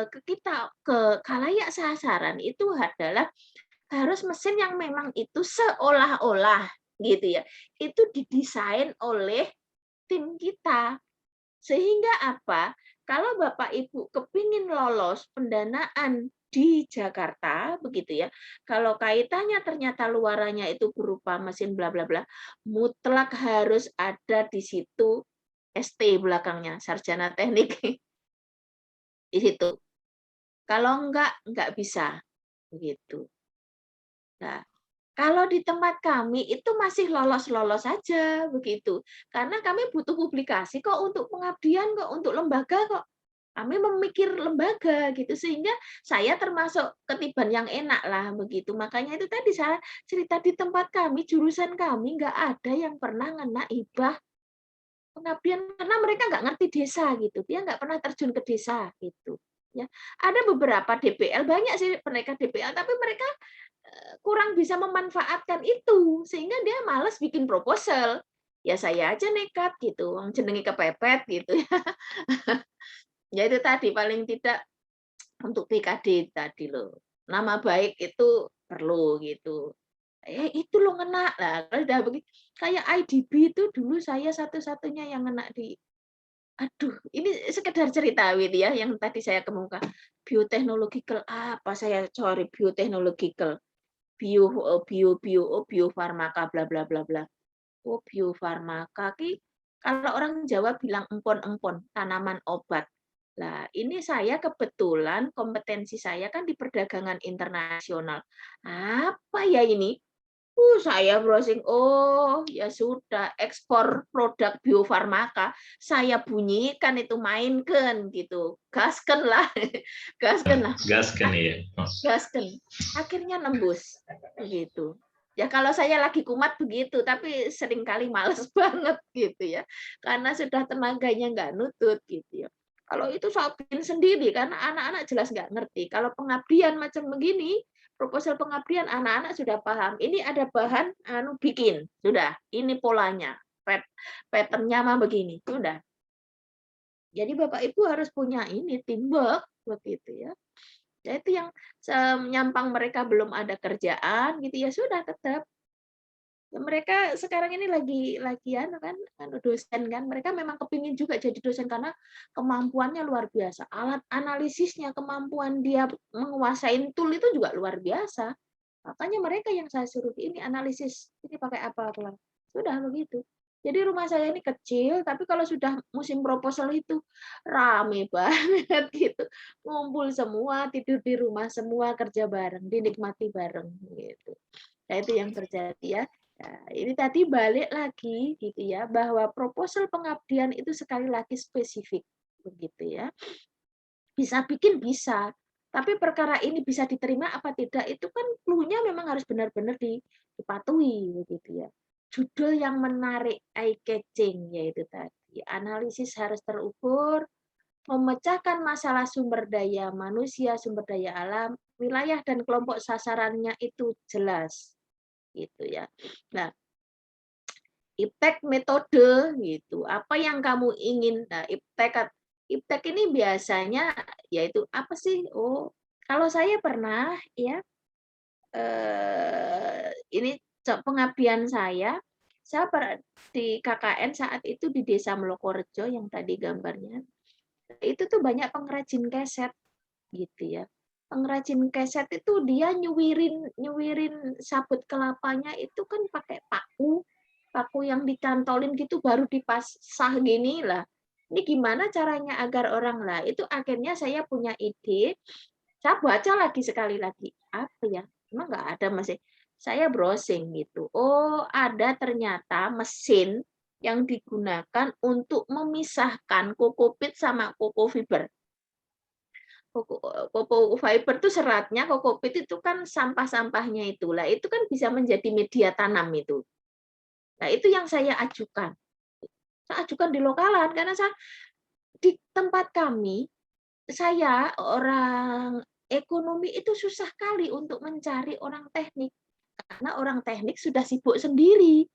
ke kita ke khalayak sasaran itu adalah harus mesin yang memang itu seolah-olah gitu ya. Itu didesain oleh tim kita. Sehingga apa? Kalau Bapak Ibu kepingin lolos pendanaan di Jakarta, begitu ya, kalau kaitannya ternyata luarannya itu berupa mesin bla bla bla, mutlak harus ada di situ ST belakangnya, sarjana teknik di situ. Kalau enggak bisa, begitu. Nah, kalau di tempat kami itu masih lolos-lolos saja begitu. Karena kami butuh publikasi kok untuk pengabdian kok, untuk lembaga kok. Kami memikir lembaga gitu, sehingga saya termasuk ketiban yang enak lah begitu. Makanya itu tadi saya cerita di tempat kami, jurusan kami nggak ada yang pernah ngena hibah pengabdian karena mereka nggak ngerti desa gitu. Dia nggak pernah terjun ke desa gitu. Ya, ada beberapa DPL, banyak sih mereka DPL, tapi mereka kurang bisa memanfaatkan itu sehingga dia malas bikin proposal. Ya saya aja nekat gitu, jenenge kepepet gitu ya. Ya itu tadi paling tidak untuk PKD tadi loh. Nama baik itu perlu gitu. Itu loh ngena lah. Kalau udah begitu kayak IDB itu dulu saya satu-satunya yang ngena di aduh, ini sekedar cerita Wit ya yang tadi saya kemuka. Bioteknological apa saya cari bioteknological. Biofarmaka bla bla bla bla. Oh, biofarmaka ki kalau orang Jawa bilang empon-empon, tanaman obat. Nah, ini saya kebetulan kompetensi saya kan di perdagangan internasional. Apa ya ini? Saya browsing, oh ya sudah, ekspor produk biofarmaka. Saya bunyikan itu, mainkan gitu. Gasken lah. Gasken lah. Gaskan ya. Gasken. Akhirnya nembus. Begitu. Ya kalau saya lagi kumat begitu, tapi seringkali males banget gitu ya. Karena sudah tenaganya nggak nutut gitu ya. Kalau itu saya bikin sendiri karena anak-anak jelas nggak ngerti. Kalau pengabdian macam begini, proposal pengabdian anak-anak sudah paham. Ini ada bahan bikin, sudah. Ini polanya, pattern-nya mah begini, sudah. Jadi Bapak Ibu harus punya ini teamwork begitu ya. Ya itu yang menyampang mereka belum ada kerjaan gitu ya sudah tetap mereka sekarang ini lagi kan dosen kan mereka memang kepingin juga jadi dosen karena kemampuannya luar biasa, alat analisisnya, kemampuan dia menguasai tool itu juga luar biasa, makanya mereka yang saya suruh ini analisis ini pakai apa sudah begitu. Jadi rumah saya ini kecil tapi kalau sudah musim proposal itu rame banget gitu, ngumpul semua, tidur di rumah semua, kerja bareng, dinikmati bareng gitu. Nah itu yang terjadi ya. Nah, ini tadi balik lagi gitu ya bahwa proposal pengabdian itu sekali lagi spesifik begitu ya. Bisa bikin bisa, tapi perkara ini bisa diterima apa tidak itu kan clue-nya memang harus benar-benar dipatuhi begitu ya. Judul yang menarik, eye catching yaitu tadi analisis harus terukur, memecahkan masalah sumber daya manusia, sumber daya alam, wilayah dan kelompok sasarannya itu jelas gitu ya. Nah, iptek metode gitu. Apa yang kamu ingin? Nah, iptek ini biasanya yaitu apa sih? Oh, kalau saya pernah ya ini pengabdian saya di KKN saat itu di Desa Melokorejo yang tadi gambarnya. Itu tuh banyak pengrajin keset gitu ya. Pengrajin keset itu dia nyuwirin sabut kelapanya itu kan pakai paku yang dicantolin gitu baru dipasah gini lah. Ini gimana caranya agar orang lah itu akhirnya saya punya ide. Saya baca lagi sekali lagi apa ya? Emang nggak ada masih. Saya browsing gitu. Oh ada ternyata mesin yang digunakan untuk memisahkan kokopit sama kokofiber. Koko fiber itu seratnya, kokopit itu kan sampah-sampahnya itulah itu kan bisa menjadi media tanam itu. Nah, itu yang saya ajukan. Saya ajukan di lokalan karena di tempat kami saya orang ekonomi itu susah kali untuk mencari orang teknik karena orang teknik sudah sibuk sendiri.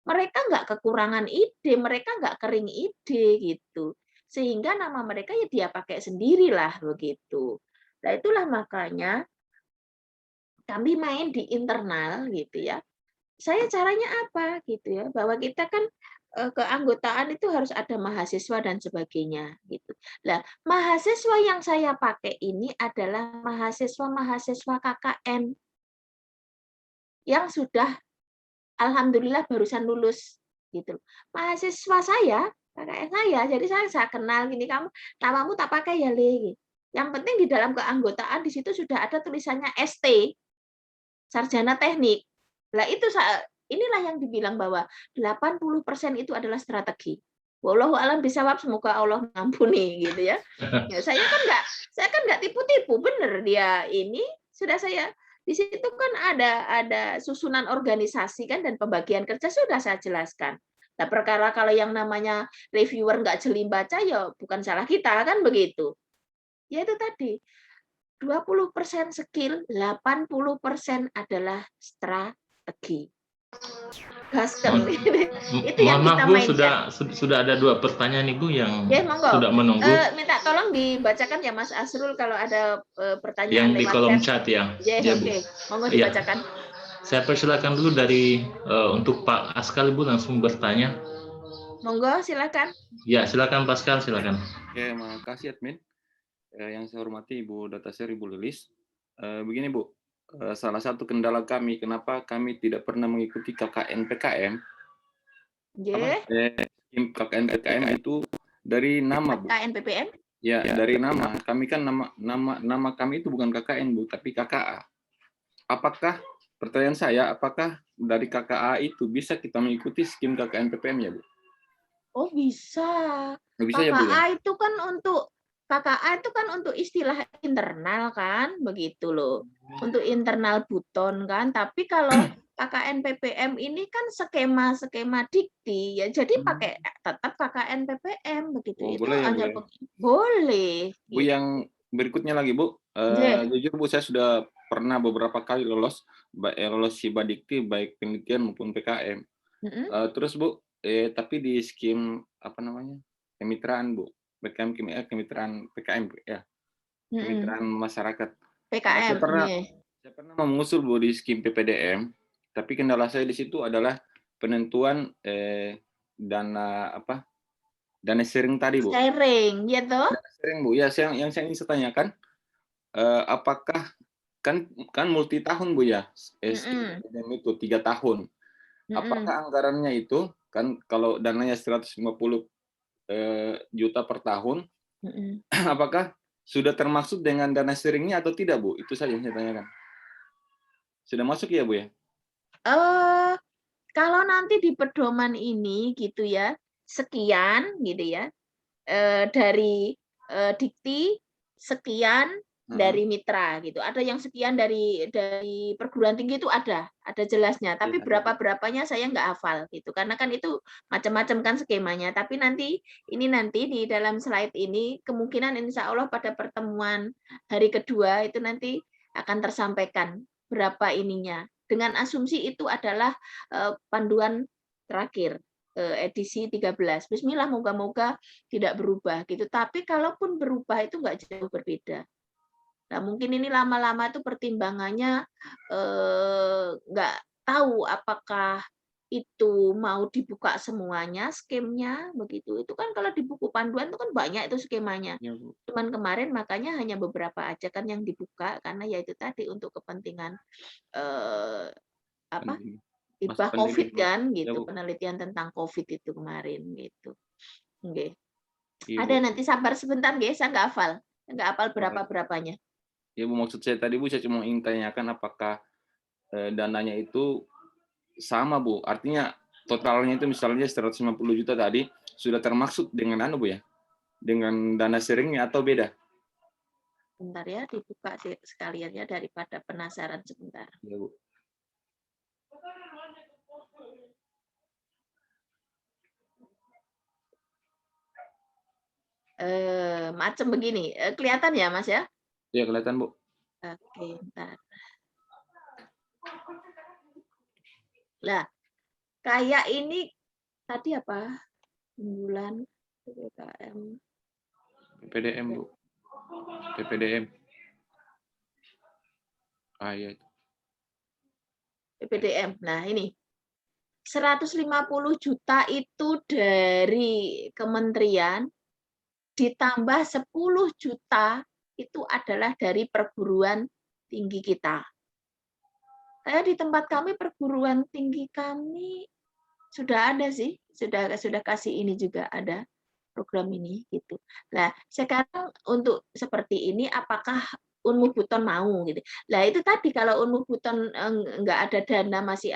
Mereka nggak kekurangan ide, mereka nggak kering ide gitu. Sehingga nama mereka ya dia pakai sendirilah begitu. Nah itulah makanya kami main di internal gitu ya. Saya caranya apa gitu ya, bahwa kita kan keanggotaan itu harus ada mahasiswa dan sebagainya gitu. Nah, mahasiswa yang saya pakai ini adalah mahasiswa KKN yang sudah alhamdulillah barusan lulus gitu. Mahasiswa saya, KKN saya, jadi saya kenal gini kamu namamu tak pakai ya Le. Yang penting di dalam keanggotaan di situ sudah ada tulisannya ST, sarjana teknik. Lah itu inilah yang dibilang bahwa 80% itu adalah strategi. Wallahu a'lam bishawab, semoga Allah mengampuni gitu ya. Ya saya kan nggak tipu-tipu, bener dia ini sudah saya di situ kan ada susunan organisasi kan dan pembagian kerja sudah saya jelaskan. Nah, perkara kalau yang namanya reviewer nggak jeli baca ya bukan salah kita kan begitu. Ya itu tadi 20% skill, 80% adalah strategi. Gasken. Itu yang Mohon maaf kita Bu, mainkan. sudah ada 2 pertanyaan nih Bu yang Ya, monggo. sudah menunggu. Minta tolong dibacakan ya Mas Asrul kalau ada Yang pertanyaan di lewat kolom chat. chat ya. Ya, Ya, Bu. oke. Monggo Ya. dibacakan. Saya persilakan dulu dari untuk Pak Askal, Bu, langsung bertanya. Monggo, silakan. Ya, silakan Pascal, silakan. Oke, makasih admin. Yang saya hormati Ibu Datasir, Ibu Lilis. Begini Bu, salah satu kendala kami, kenapa kami tidak pernah mengikuti KKN PKM? Ya. Skim KKN PKM itu dari nama Bu. KKN PPM? Ya, dari nama. Kami kan nama kami itu bukan KKN Bu, tapi KKA. Apakah pertanyaan saya, apakah dari KKA itu bisa kita mengikuti skim KKN PPM ya Bu? Oh bisa. Bisa ya Bu ya? KKA itu kan untuk istilah internal kan, begitu loh. Untuk internal buton kan. Tapi kalau KKN PPM ini kan skema dikti ya, jadi pakai tetap KKN PPM begitu. Oh, itu boleh ya, hanya Bu, ya? boleh. Bu, gitu. yang berikutnya lagi Bu, jujur Bu, saya sudah pernah beberapa kali lolos SIBA Dikti baik penelitian maupun PKM. Terus Bu, tapi di skim apa namanya kemitraan Bu, kemitraan PKM ya, kemitraan masyarakat. PKM. Saya pernah mengusul Bu di skim PPDM, tapi kendala saya di situ adalah penentuan dana sharing tadi Bu. Sharing, ya toh? Sharing Bu, ya yang saya ingin tanyakan, apakah kan multi tahun Bu ya, skim PPDM itu 3 tahun. Apakah anggarannya itu kan kalau dananya 150 juta per tahun, apakah sudah termasuk dengan dana sharingnya atau tidak Bu? Itu saja yang saya tanyakan. Sudah masuk ya Bu ya? Kalau nanti di pedoman ini gitu ya, sekian gitu ya, dari dikti, sekian dari mitra gitu. Ada yang sekian dari perguruan tinggi itu ada jelasnya. Tapi berapa-berapanya saya nggak hafal gitu. Karena kan itu macam-macam kan skemanya. Tapi nanti di dalam slide ini kemungkinan insya Allah pada pertemuan hari kedua itu nanti akan tersampaikan berapa ininya. Dengan asumsi itu adalah panduan terakhir edisi 13. Bismillah, moga-moga tidak berubah gitu. Tapi kalaupun berubah itu nggak jauh berbeda. Nah, mungkin ini lama-lama itu pertimbangannya nggak tahu apakah itu mau dibuka semuanya skemnya begitu. Itu kan kalau di buku panduan itu kan banyak itu skemanya. Ya, Cuman kemarin makanya hanya beberapa aja kan yang dibuka karena ya itu tadi untuk kepentingan hibah COVID kan gitu, penelitian tentang COVID itu kemarin gitu. Okay. Ada nanti sabar sebentar guys, saya nggak hafal berapa-berapanya. Ya Bu, maksud saya tadi Bu, saya cuma ingin tanyakan apakah dananya itu sama Bu, artinya totalnya itu misalnya 150 juta tadi sudah termaksud dengan Bu ya, dengan dana sharingnya atau beda? Bentar ya, dibuka sekalian ya daripada penasaran sebentar. Ya Bu. Macam begini, kelihatan ya Mas ya? Ya kelihatan Bu. Oke, bentar. Lah, kayak ini tadi apa? Bulan PPKM. PPDM Bu. PPDM. Iya. PPDM. Nah, ini 150 juta itu dari kementerian ditambah 10 juta itu adalah dari perguruan tinggi kita. Saya di tempat kami perguruan tinggi kami sudah ada sih, sudah kasih ini juga ada program ini gitu. Nah, sekarang untuk seperti ini apakah Unmu Buton mau gitu. Lah itu tadi kalau Unmu Buton nggak ada dana, masih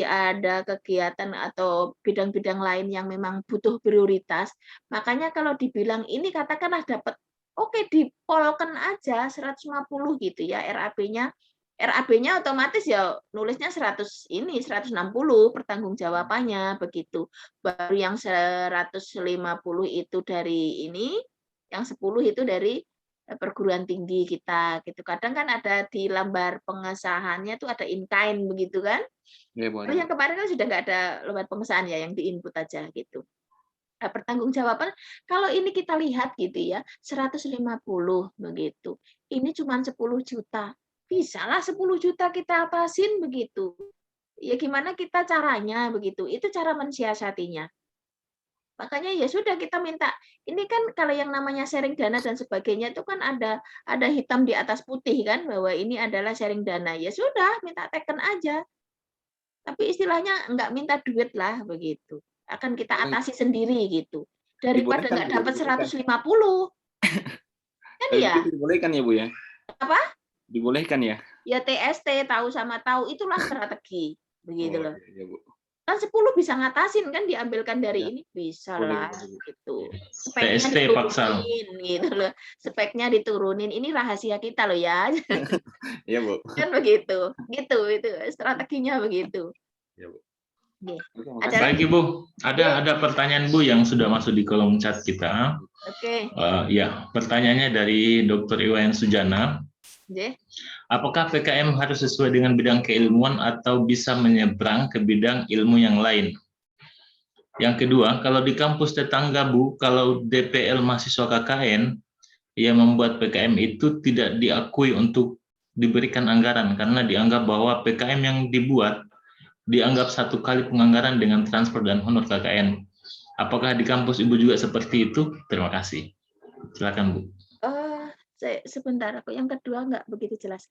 ada kegiatan atau bidang-bidang lain yang memang butuh prioritas, makanya kalau dibilang ini katakanlah dapat, oke dipolkan aja 150 gitu ya RAB-nya. RAB-nya otomatis ya nulisnya 100 ini 160 pertanggungjawabannya begitu. Baru yang 150 itu dari ini, yang 10 itu dari perguruan tinggi kita gitu. Kadang kan ada di lembar pengesahannya tuh ada in kind begitu kan. Ya, Bu. Yang kemarin kan sudah nggak ada lembar pengesahan ya, yang di input aja gitu. Nah, pertanggungjawaban kalau ini kita lihat gitu ya 150 begitu. Ini cuma 10 juta. Bisalah 10 juta kita atasin begitu. Ya gimana kita caranya begitu. Itu cara mensiasatinya. Makanya ya sudah kita minta. Ini kan kalau yang namanya sharing dana dan sebagainya itu kan ada hitam di atas putih kan bahwa ini adalah sharing dana. Ya sudah, minta teken aja. Tapi istilahnya enggak minta duit lah begitu. Akan kita atasi sendiri gitu. Daripada enggak dapat 150. Kan ya? Itu dibolehkan ya, Bu ya? Apa? Dibolehkan ya? Ya TST, tahu sama tahu, itulah strategi. Begitu loh. Ya, Bu. Kan 10 bisa ngatasin kan, diambilkan dari ini bisa lah gitu. Speknya TST paksa. gitu loh. Speknya diturunin. Ini rahasia kita loh ya. Iya, Bu. Kan begitu. Gitu itu strateginya begitu. Ya, Bu. Ada Baik Ibu, ada pertanyaan Bu yang sudah masuk di kolom chat kita. Oke. Ya, pertanyaannya dari Dr. Iwayan Sujana. Apakah PKM harus sesuai dengan bidang keilmuan atau bisa menyeberang ke bidang ilmu yang lain? Yang kedua, kalau di kampus tetangga Bu, kalau DPL mahasiswa KKN yang membuat PKM itu tidak diakui untuk diberikan anggaran karena dianggap bahwa PKM yang dibuat dianggap satu kali penganggaran dengan transfer dan honor KKN. Apakah di kampus Ibu juga seperti itu? Terima kasih. Silakan Bu. Sebentar, aku yang kedua nggak begitu jelas.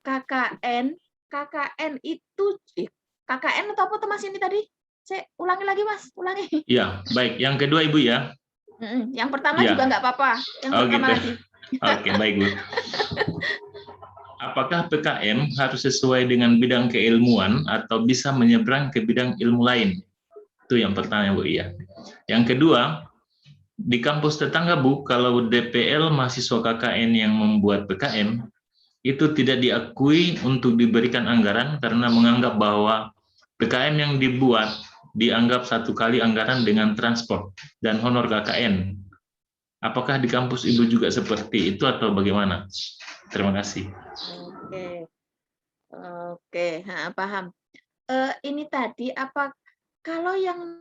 KKN itu KKN atau apa Mas ini tadi? Saya ulangi lagi Mas, ulangi. Ya, baik. Yang kedua Ibu ya. Yang pertama juga nggak apa-apa. Yang pertama gitu. lagi. Oke, baik Bu. Apakah PKM harus sesuai dengan bidang keilmuan atau bisa menyeberang ke bidang ilmu lain? Itu yang pertama Bu ya. Yang kedua, di kampus tetangga Bu, kalau DPL mahasiswa KKN yang membuat PKM itu tidak diakui untuk diberikan anggaran karena menganggap bahwa PKM yang dibuat dianggap satu kali anggaran dengan transport dan honor KKN. Apakah di kampus Ibu juga seperti itu atau bagaimana? Terima kasih. Oke, paham. Ini tadi apa kalau yang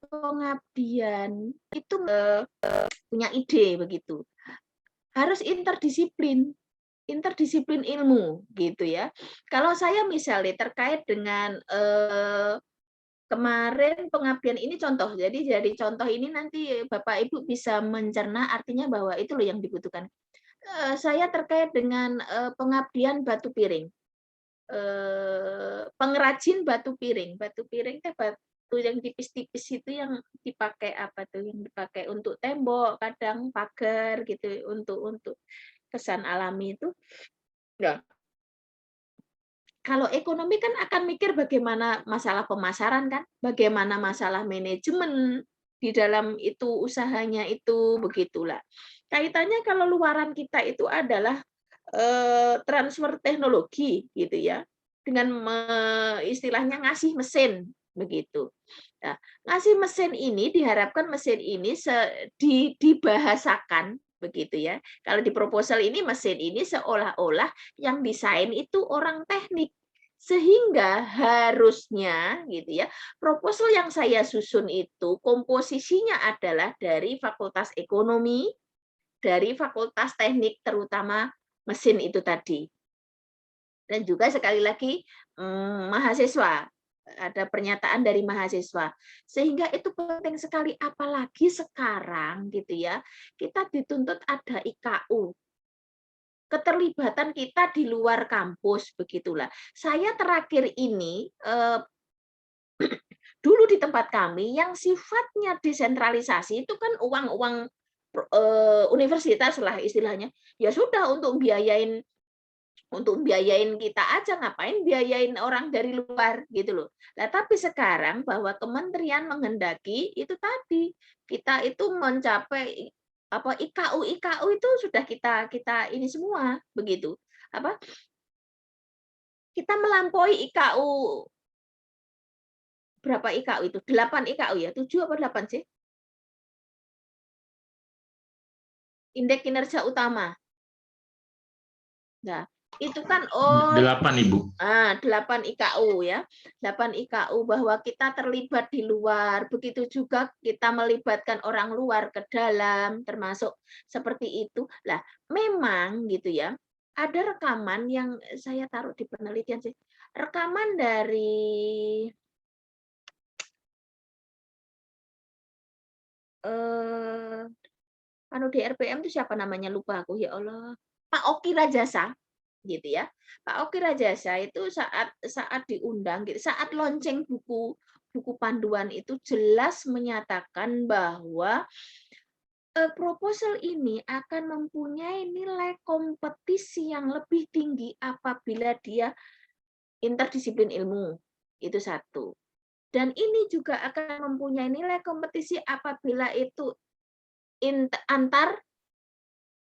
pengabdian itu punya ide begitu, harus interdisiplin ilmu gitu ya. Kalau saya misalnya terkait dengan kemarin pengabdian ini contoh, jadi contoh ini nanti Bapak Ibu bisa mencerna artinya bahwa itu loh yang dibutuhkan. Saya terkait dengan pengabdian batu piring, pengrajin batu piring teh batu yang tipis-tipis itu yang dipakai apa tuh, yang dipakai untuk tembok, kadang pagar gitu, untuk kesan alami itu. Nah, kalau ekonomi kan akan mikir bagaimana masalah pemasaran kan, bagaimana masalah manajemen di dalam itu usahanya itu, begitulah. Kaitannya kalau luaran kita itu adalah transfer teknologi gitu ya, dengan istilahnya ngasih mesin begitu. Nah, ngasih mesin ini diharapkan mesin ini dibahasakan begitu ya. Kalau di proposal ini mesin ini seolah-olah yang desain itu orang teknik, sehingga harusnya gitu ya proposal yang saya susun itu komposisinya adalah dari Fakultas Ekonomi, dari Fakultas Teknik terutama mesin itu tadi, dan juga sekali lagi mahasiswa. Ada pernyataan dari mahasiswa, sehingga itu penting sekali, apalagi sekarang gitu ya, kita dituntut ada IKU, keterlibatan kita di luar kampus begitulah. Saya terakhir ini Dulu di tempat kami yang sifatnya desentralisasi itu kan uang-uang universitas lah istilahnya. Ya sudah untuk biayain kita aja, ngapain biayain orang dari luar gitu loh. Nah, tapi sekarang bahwa kementerian menghendaki itu tadi kita itu mencapai apa IKU itu sudah kita ini semua begitu. Apa? Kita melampaui IKU berapa IKU itu? 8 IKU ya? 7 apa 8 sih? Indeks kinerja utama. Nah, itu kan 8 Ibu. 8 IKU ya. 8 IKU bahwa kita terlibat di luar, begitu juga kita melibatkan orang luar ke dalam, termasuk seperti itu. Lah, memang gitu ya. Ada rekaman yang saya taruh di penelitian sih. Rekaman dari di RPM itu siapa namanya, lupa aku ya Allah. Pak Oki Rajasa gitu ya. Pak Oki Rajasa itu saat diundang gitu, saat launching buku panduan itu jelas menyatakan bahwa proposal ini akan mempunyai nilai kompetisi yang lebih tinggi apabila dia interdisiplin ilmu. Itu satu. Dan ini juga akan mempunyai nilai kompetisi apabila itu antar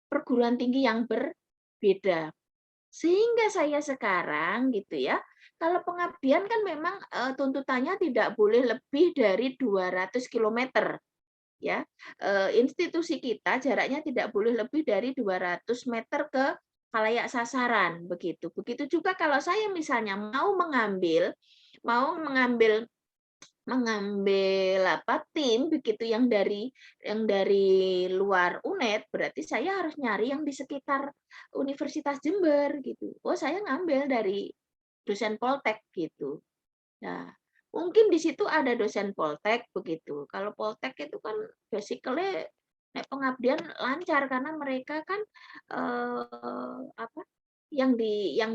perguruan tinggi yang berbeda. Sehingga saya sekarang gitu ya, kalau pengabdian kan memang tuntutannya tidak boleh lebih dari 200 km. Ya, institusi kita jaraknya tidak boleh lebih dari 200 meter ke khalayak sasaran begitu. Begitu juga kalau saya misalnya mau mengambil tim begitu yang dari luar UNED, berarti saya harus nyari yang di sekitar Universitas Jember gitu. Oh, saya ngambil dari dosen Poltek gitu. Nah, mungkin di situ ada dosen Poltek begitu. Kalau Poltek itu kan basically pengabdian lancar karena mereka kan yang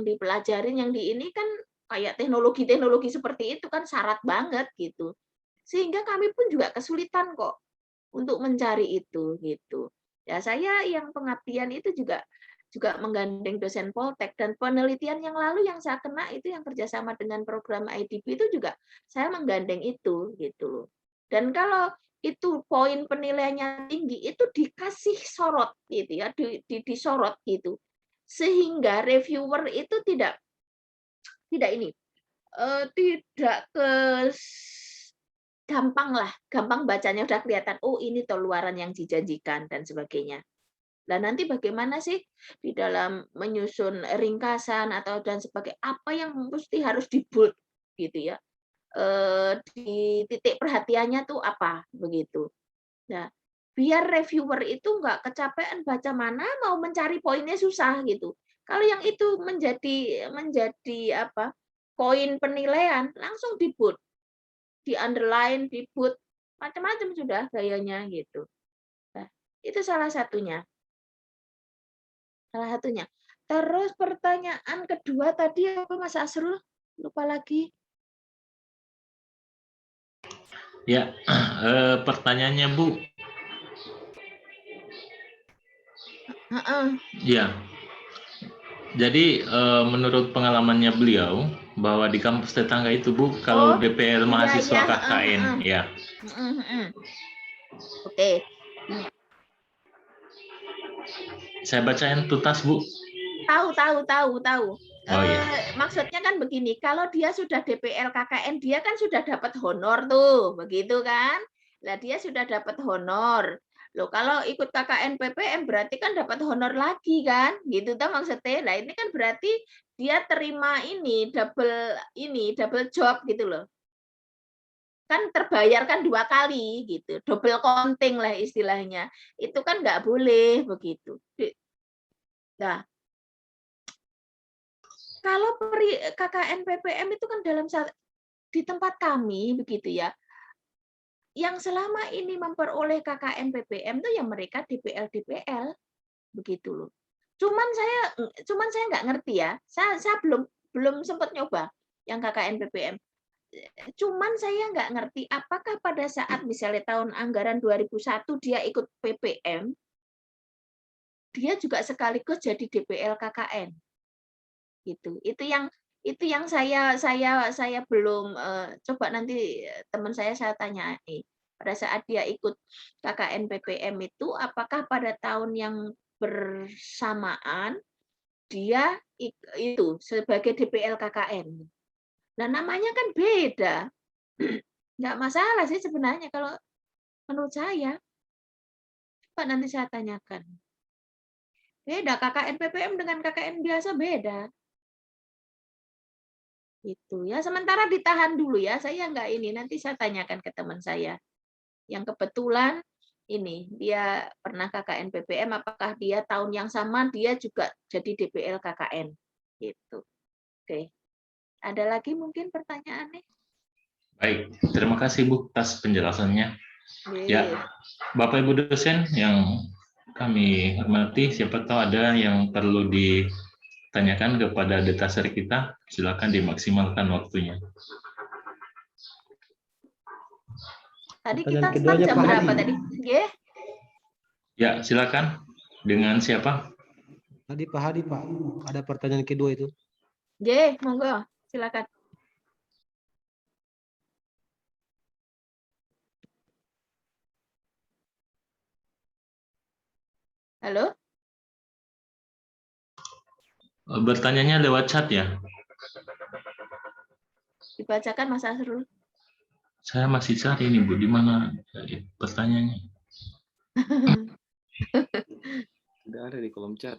dipelajarin yang di ini kan kayak teknologi seperti itu kan syarat banget gitu. Sehingga kami pun juga kesulitan kok untuk mencari itu gitu. Ya saya yang pengabdian itu juga menggandeng dosen Poltek, dan penelitian yang lalu yang saya kena itu yang kerjasama dengan program IDB itu juga saya menggandeng itu gitu loh. Dan kalau itu poin penilaiannya tinggi itu dikasih sorot gitu ya, disorot gitu. Sehingga reviewer itu tidak gampang bacanya, udah kelihatan oh ini luaran yang dijanjikan dan sebagainya. Dan nanti bagaimana sih di dalam menyusun ringkasan atau dan sebagainya, apa yang mesti harus di-bold gitu ya, di titik perhatiannya tuh apa begitu. Nah, biar reviewer itu nggak kecapean baca, mana mau mencari poinnya susah gitu. Kalau yang itu menjadi poin penilaian, langsung di-bold, di underline, di-bold, macam-macam sudah gayanya gitu. Nah, itu salah satunya. Terus pertanyaan kedua tadi apa Mas Asrul? Lupa lagi. Ya, pertanyaannya Bu. Ya. Jadi menurut pengalamannya beliau bahwa di kampus tetangga itu Bu, kalau DPR mahasiswa KKN ya. Oke. Saya bacain tuntas Bu. Tahu. Oh, iya. Maksudnya kan begini, kalau dia sudah DPL KKN, dia kan sudah dapat honor tuh, begitu kan? Lah dia sudah dapat honor. Loh, kalau ikut KKN PPM berarti kan dapat honor lagi kan? Gitu tuh maksudnya. Nah, ini kan berarti dia terima double job gitu loh. Kan terbayarkan 2 kali gitu, double counting lah istilahnya. Itu kan nggak boleh begitu. Nah, kalau KKN PPM itu kan di tempat kami begitu ya, yang selama ini memperoleh KKN PPM itu yang mereka DPL begitu loh. Cuman saya nggak ngerti ya, saya belum sempat nyoba yang KKN PPM. Cuman saya nggak ngerti apakah pada saat misalnya tahun anggaran 2001 dia ikut PPM, dia juga sekaligus jadi DPL KKN. Gitu. Itu yang saya belum coba nanti teman saya tanya nih. Pada saat dia ikut KKN PPM itu apakah pada tahun yang bersamaan dia itu sebagai DPL KKN. Nah, namanya kan beda. Nggak masalah sih sebenarnya kalau menurut saya. Coba nanti saya tanyakan. Beda, KKN PPM dengan KKN biasa beda. Itu ya, sementara ditahan dulu ya. Saya nggak ini, nanti saya tanyakan ke teman saya. Yang kebetulan ini, dia pernah KKN PPM, apakah dia tahun yang sama dia juga jadi DPL KKN. Gitu. Oke. Ada lagi mungkin pertanyaannya? Baik, terima kasih Bu atas penjelasannya. Ya, Oke. Bapak Ibu dosen yang kami hormati, siapa tahu ada yang perlu ditanyakan kepada detaser kita, silakan dimaksimalkan waktunya. Tadi Pertanyaan kita keduanya, jam Pak berapa Hadi. tadi? Yeah. Ya, silakan. Dengan siapa? Tadi Pak Hadi, Pak. Ada pertanyaan kedua itu. Yeah, monggo, silakan. Halo? Bertanyanya lewat chat ya? Dibacakan Mas Asrul. Saya masih cari ini Bu, di mana pertanyaannya? Tidak ada di kolom chat.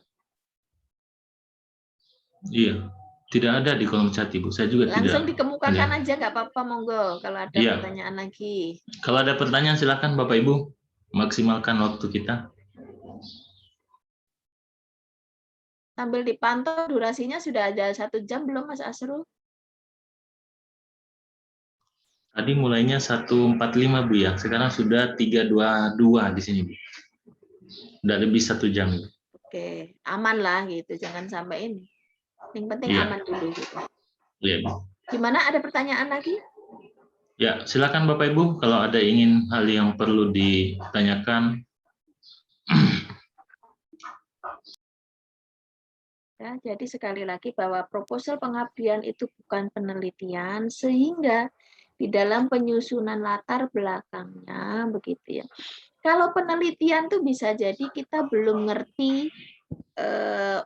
Iya, tidak ada di kolom chat Ibu. Saya juga Langsung tidak dikemukakan lihat. aja, nggak apa-apa, monggo. Kalau ada Iya. pertanyaan lagi. Kalau ada pertanyaan silakan Bapak Ibu, maksimalkan waktu kita. Sambil dipantau durasinya sudah ada 1 jam belum Mas Asrul? Tadi mulainya 1.45 Bu ya, sekarang sudah 3.22 di sini Bu. Sudah lebih 1 jam. Oke, aman lah gitu, jangan sampai ini. Yang penting Iya. aman dulu gitu. Iya Bu. Gimana, ada pertanyaan lagi? Ya, silakan Bapak Ibu kalau ada ingin hal yang perlu ditanyakan. Ya, jadi sekali lagi bahwa proposal pengabdian itu bukan penelitian, sehingga di dalam penyusunan latar belakangnya begitu ya. Kalau penelitian tuh bisa jadi kita belum ngerti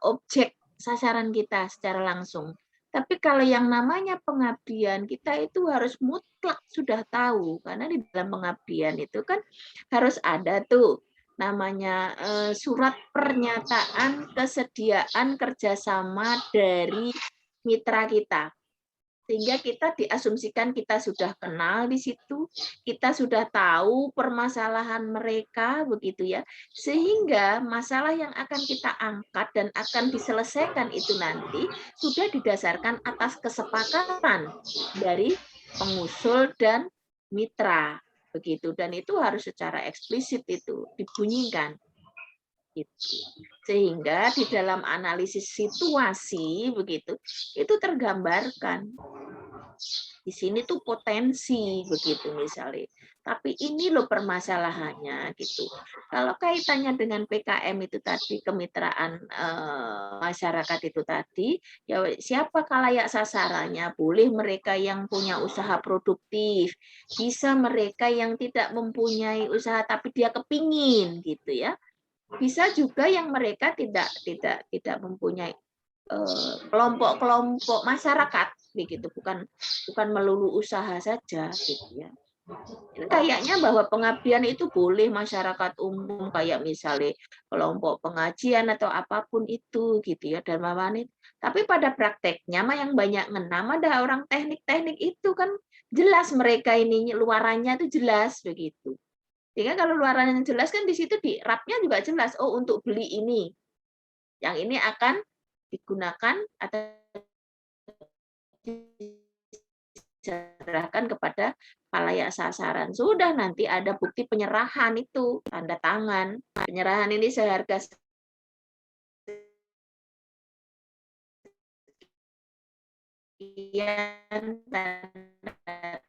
objek sasaran kita secara langsung. Tapi kalau yang namanya pengabdian, kita itu harus mutlak sudah tahu, karena di dalam pengabdian itu kan harus ada tuh namanya surat pernyataan kesediaan kerjasama dari mitra kita. Sehingga kita diasumsikan kita sudah kenal di situ, kita sudah tahu permasalahan mereka, begitu ya. Sehingga masalah yang akan kita angkat dan akan diselesaikan itu nanti sudah didasarkan atas kesepakatan dari pengusul dan mitra, begitu. Dan itu harus secara eksplisit itu dibunyikan. Sehingga di dalam analisis situasi begitu itu tergambarkan di sini tuh potensi begitu misalnya, tapi ini loh permasalahannya gitu. Kalau kaitannya dengan PKM itu tadi, kemitraan masyarakat itu tadi, ya siapa khalayak sasarannya? Boleh mereka yang punya usaha produktif, bisa mereka yang tidak mempunyai usaha tapi dia kepingin gitu ya. Bisa juga yang mereka tidak mempunyai kelompok-kelompok masyarakat begitu, bukan melulu usaha saja gitu ya. Kayaknya bahwa pengabdian itu boleh masyarakat umum, kayak misalnya kelompok pengajian atau apapun itu gitu ya, Dharma Wanita. Tapi pada prakteknya mah yang banyak ngenam ada orang teknik-teknik itu kan jelas mereka ini luarannya itu jelas begitu. Sehingga kalau luarannya jelas kan di situ di rapnya juga jelas, oh untuk beli ini. Yang ini akan digunakan atau diserahkan kepada khalayak sasaran. Sudah nanti ada bukti penyerahan itu, tanda tangan. Penyerahan ini seharga sekian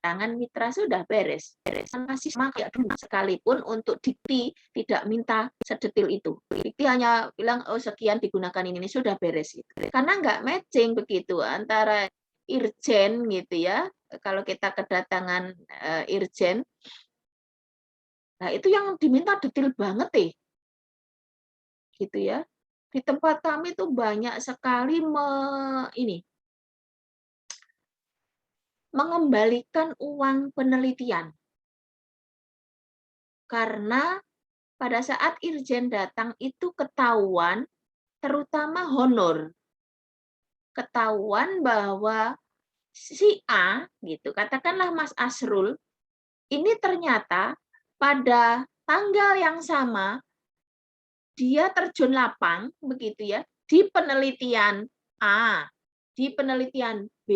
tangan mitra sudah beres. Masih sama kayak dulu, sekalipun untuk dikti tidak minta sedetil itu. Dikti hanya bilang oh sekian digunakan ini sudah beres gitu. Karena nggak matching begitu antara irjen gitu ya. Kalau kita kedatangan irjen, nah itu yang diminta detail banget gitu ya. Di tempat kami itu banyak sekali mengembalikan uang penelitian. Karena pada saat irjen datang itu ketahuan, terutama honor. Ketahuan bahwa si A, gitu, katakanlah Mas Asrul, ini ternyata pada tanggal yang sama, dia terjun lapang, begitu ya, di penelitian A, di penelitian B,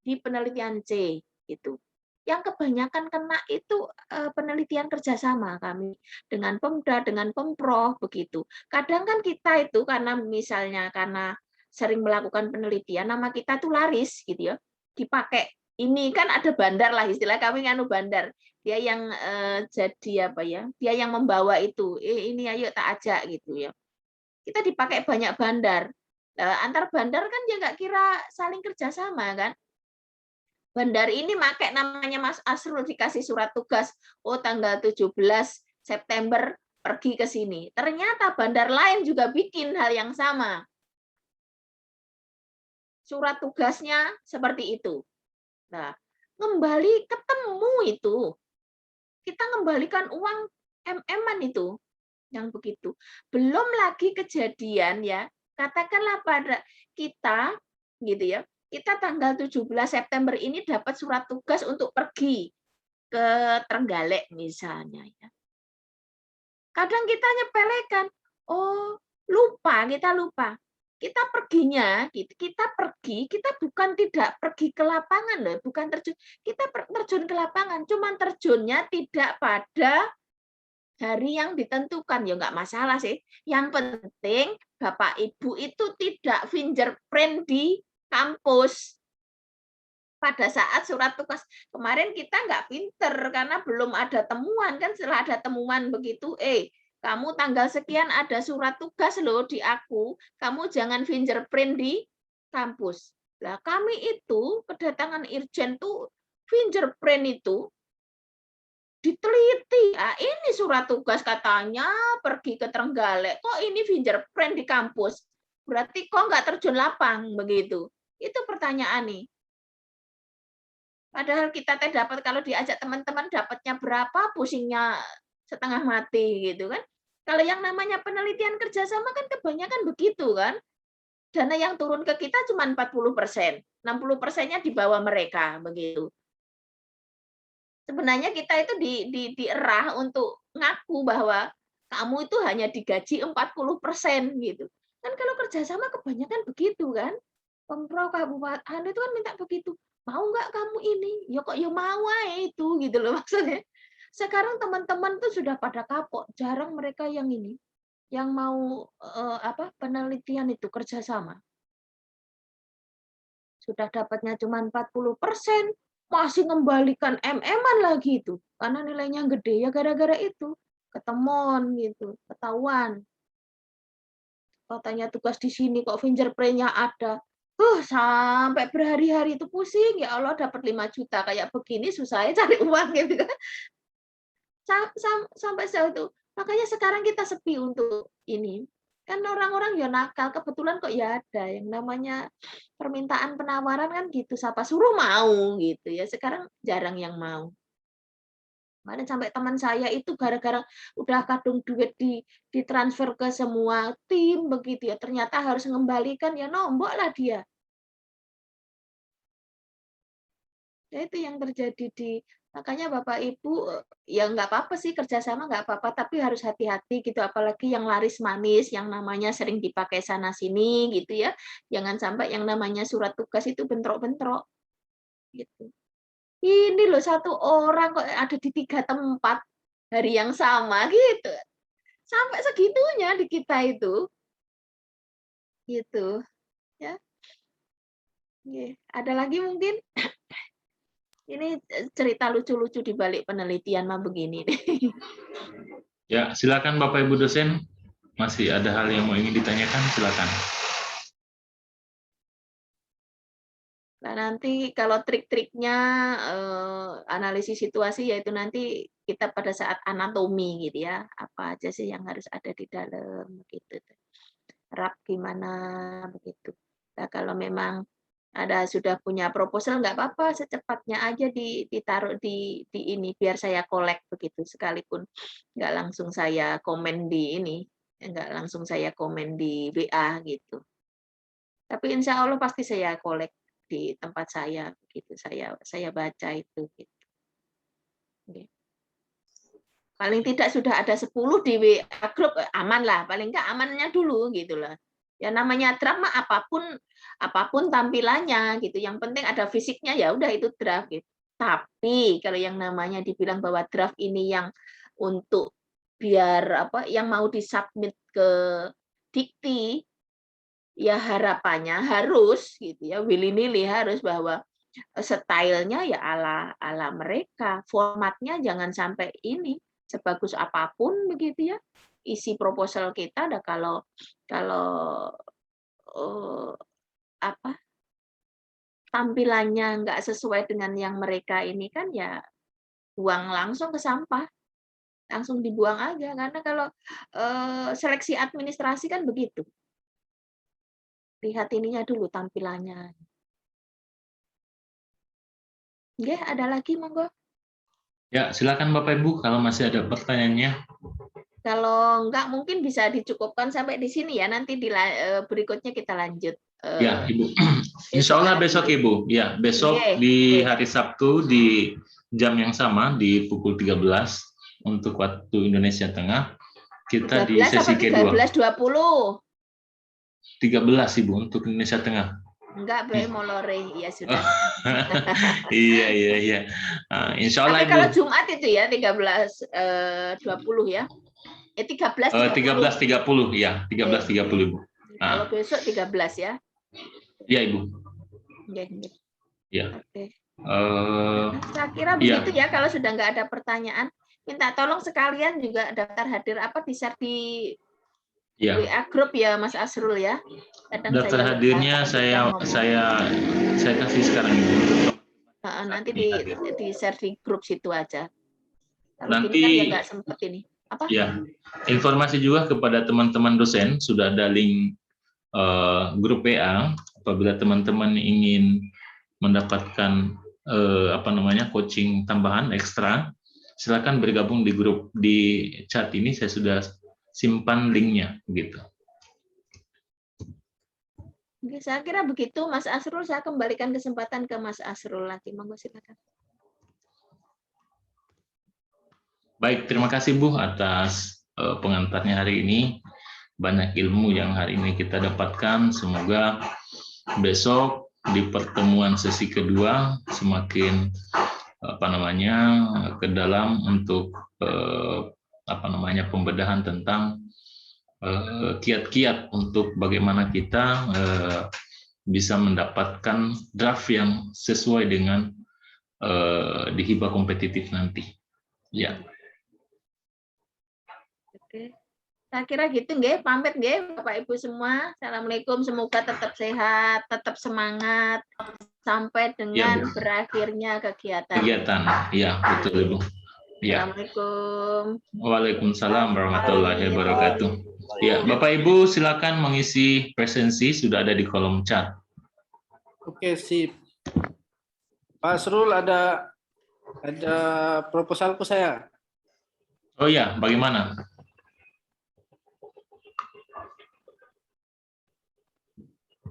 di penelitian C, gitu. Yang kebanyakan kena itu penelitian kerjasama kami dengan Pemda, dengan Pemprov, begitu. Kadang kan kita itu karena misalnya karena sering melakukan penelitian, nama kita tuh laris, gitu ya, dipakai. Ini kan ada bandar lah, istilah kami nganu bandar. Dia yang jadi apa ya? Dia yang membawa itu. Ini ayo tak ajak gitu ya. Kita dipakai banyak bandar. Antar bandar kan dia nggak kira saling kerjasama kan. Bandar ini pakai namanya Mas Asrul dikasih surat tugas. Oh tanggal 17 September pergi ke sini. Ternyata bandar lain juga bikin hal yang sama. Surat tugasnya seperti itu. Nah, kembali ketemu itu. Kita kembalikan uang MM-an itu. Yang begitu. Belum lagi kejadian ya, katakanlah pada kita gitu ya, kita tanggal 17 September ini dapat surat tugas untuk pergi ke Trenggalek misalnya ya. Kadang kita nyepelekan, oh lupa, kita lupa. Kita perginya, kita pergi, kita bukan tidak pergi ke lapangan loh, bukan terjun, kita terjun ke lapangan, cuman terjunnya tidak pada hari yang ditentukan, ya nggak masalah sih. Yang penting Bapak Ibu itu tidak fingerprint di kampus. Pada saat surat tugas kemarin kita nggak pinter karena belum ada temuan kan, setelah ada temuan begitu, kamu tanggal sekian ada surat tugas loh di aku, kamu jangan fingerprint di kampus. Nah, kami itu kedatangan irjen tuh fingerprint itu diteliti. Nah, ini surat tugas katanya pergi ke Trenggalek, kok ini fingerprint di kampus? Berarti kok nggak terjun lapang begitu? Itu pertanyaan nih. Padahal kita dapat kalau diajak teman-teman dapatnya berapa, pusingnya setengah mati gitu kan. Kalau yang namanya penelitian kerjasama kan kebanyakan begitu kan. Dana yang turun ke kita cuma 40%, 60%-nya di bawah mereka begitu. Sebenarnya kita itu dierah untuk ngaku bahwa kamu itu hanya digaji 40% gitu. Kan kalau kerjasama kebanyakan begitu kan. Pemprov kabupaten itu kan minta begitu. Mau nggak kamu ini? Ya kok ya mau itu gitu loh maksudnya. Sekarang teman-teman tuh sudah pada kapok, jarang mereka yang ini, yang mau penelitian itu kerjasama. Sudah dapatnya cuma 40%, masih ngembalikan MM-an lagi itu, karena nilainya gede ya gara-gara itu, ketemon gitu, ketahuan. Katanya tugas di sini kok fingerprint-nya ada. Sampai berhari-hari itu pusing, ya Allah dapat 5 juta kayak begini susah cari uang gitu kan. Sampai sejauh itu. Makanya sekarang kita sepi untuk ini. Kan orang-orang ya nakal, kebetulan kok ya ada yang namanya permintaan penawaran kan gitu, siapa suruh mau gitu ya. Sekarang jarang yang mau. Kemarin sampai teman saya itu gara-gara udah kadung duit ditransfer ke semua tim begitu ya, ternyata harus mengembalikan ya nombok lah dia. Ya itu yang terjadi makanya Bapak Ibu ya nggak apa-apa sih kerjasama nggak apa-apa, tapi harus hati-hati gitu, apalagi yang laris manis yang namanya sering dipakai sana sini gitu ya, jangan sampai yang namanya surat tugas itu bentrok-bentrok gitu. Ini loh satu orang kok ada di 3 tempat hari yang sama gitu, sampai segitunya di kita itu gitu ya. Oke, ada lagi mungkin? Ini cerita lucu-lucu di balik penelitian mah begini nih. Ya, silakan Bapak Ibu dosen. Masih ada hal yang mau ingin ditanyakan, silakan. Nah, nanti kalau trik-triknya analisis situasi, yaitu nanti kita pada saat anatomi gitu ya, apa aja sih yang harus ada di dalam begitu. Rap gimana begitu. Nah, kalau memang ada sudah punya proposal nggak apa-apa, secepatnya aja ditaruh di ini biar saya kolek begitu, sekalipun nggak langsung saya komen di ini, nggak langsung saya komen di WA gitu. Tapi insya Allah pasti saya kolek di tempat saya begitu, saya baca itu gitu. Oke. Paling tidak sudah ada 10 di WA grup, aman lah, paling enggak amannya dulu gitu loh. Ya namanya draft mah apapun tampilannya gitu, yang penting ada fisiknya, ya udah itu draft gitu. Tapi kalau yang namanya dibilang bahwa draft ini yang untuk biar apa, yang mau disubmit ke dikti, ya harapannya harus gitu ya, willy-nilly harus bahwa stylenya ya ala mereka, formatnya jangan sampai ini, sebagus apapun begitu ya, isi proposal kita ada kalau apa, tampilannya nggak sesuai dengan yang mereka ini kan ya buang langsung ke sampah, langsung dibuang aja, karena kalau seleksi administrasi kan begitu. Lihat ininya dulu tampilannya. Nggih, ada lagi monggo? Ya, silakan Bapak Ibu kalau masih ada pertanyaannya. Kalau enggak mungkin bisa dicukupkan sampai di sini ya, nanti berikutnya kita lanjut. Ya, Ibu. Insya Allah besok, Ibu. Ya, besok Oke, di oke. hari Sabtu di jam yang sama di pukul 13 untuk waktu Indonesia Tengah. Kita di 13 sesi apa kedua. 13.20? 13, Ibu, untuk Indonesia Tengah. Enggak, Be, molore. Ya sudah. Iya. Insya Allah, Tapi Ibu. kalau Jumat itu ya 13.20 ya. 13.30. 13.30 ya, 13.30 Ibu. Kalau besok 13 ya. Iya, Ibu. Ya. Oke. Nah, saya kira begitu ya, kalau sudah nggak ada pertanyaan, minta tolong sekalian juga daftar hadir apa di-share di WA grup ya Mas Asrul ya. Kadang daftar saya hadirnya saya kasih sekarang Ibu. Nanti di-share di grup situ aja. Kalau Nanti gini kan ya nggak sempet ini. Apa? Ya, informasi juga kepada teman-teman dosen, sudah ada link grup WA. Apabila teman-teman ingin mendapatkan coaching tambahan ekstra, silakan bergabung di grup. Di chat ini saya sudah simpan linknya, begitu. Oke, saya kira begitu Mas Asrul. Saya kembalikan kesempatan ke Mas Asrul lagi. Monggo silakan. Baik, terima kasih Bu atas pengantarnya hari ini. Banyak ilmu yang hari ini kita dapatkan. Semoga besok di pertemuan sesi kedua semakin ke dalam untuk pembedahan tentang kiat-kiat untuk bagaimana kita bisa mendapatkan draft yang sesuai dengan di hibah kompetitif nanti. Ya. Oke. Saya kira gitu nggih, pamit nggih Bapak Ibu semua. Assalamualaikum, semoga tetap sehat, tetap semangat sampai dengan berakhirnya kegiatan. Ya, betul Ibu. Ya. Assalamualaikum. Waalaikumsalam warahmatullahi wabarakatuh. Ya, Bapak Ibu silakan mengisi presensi, sudah ada di kolom chat. Oke, sip. Pak Asrul, ada proposalku saya. Oh ya, bagaimana?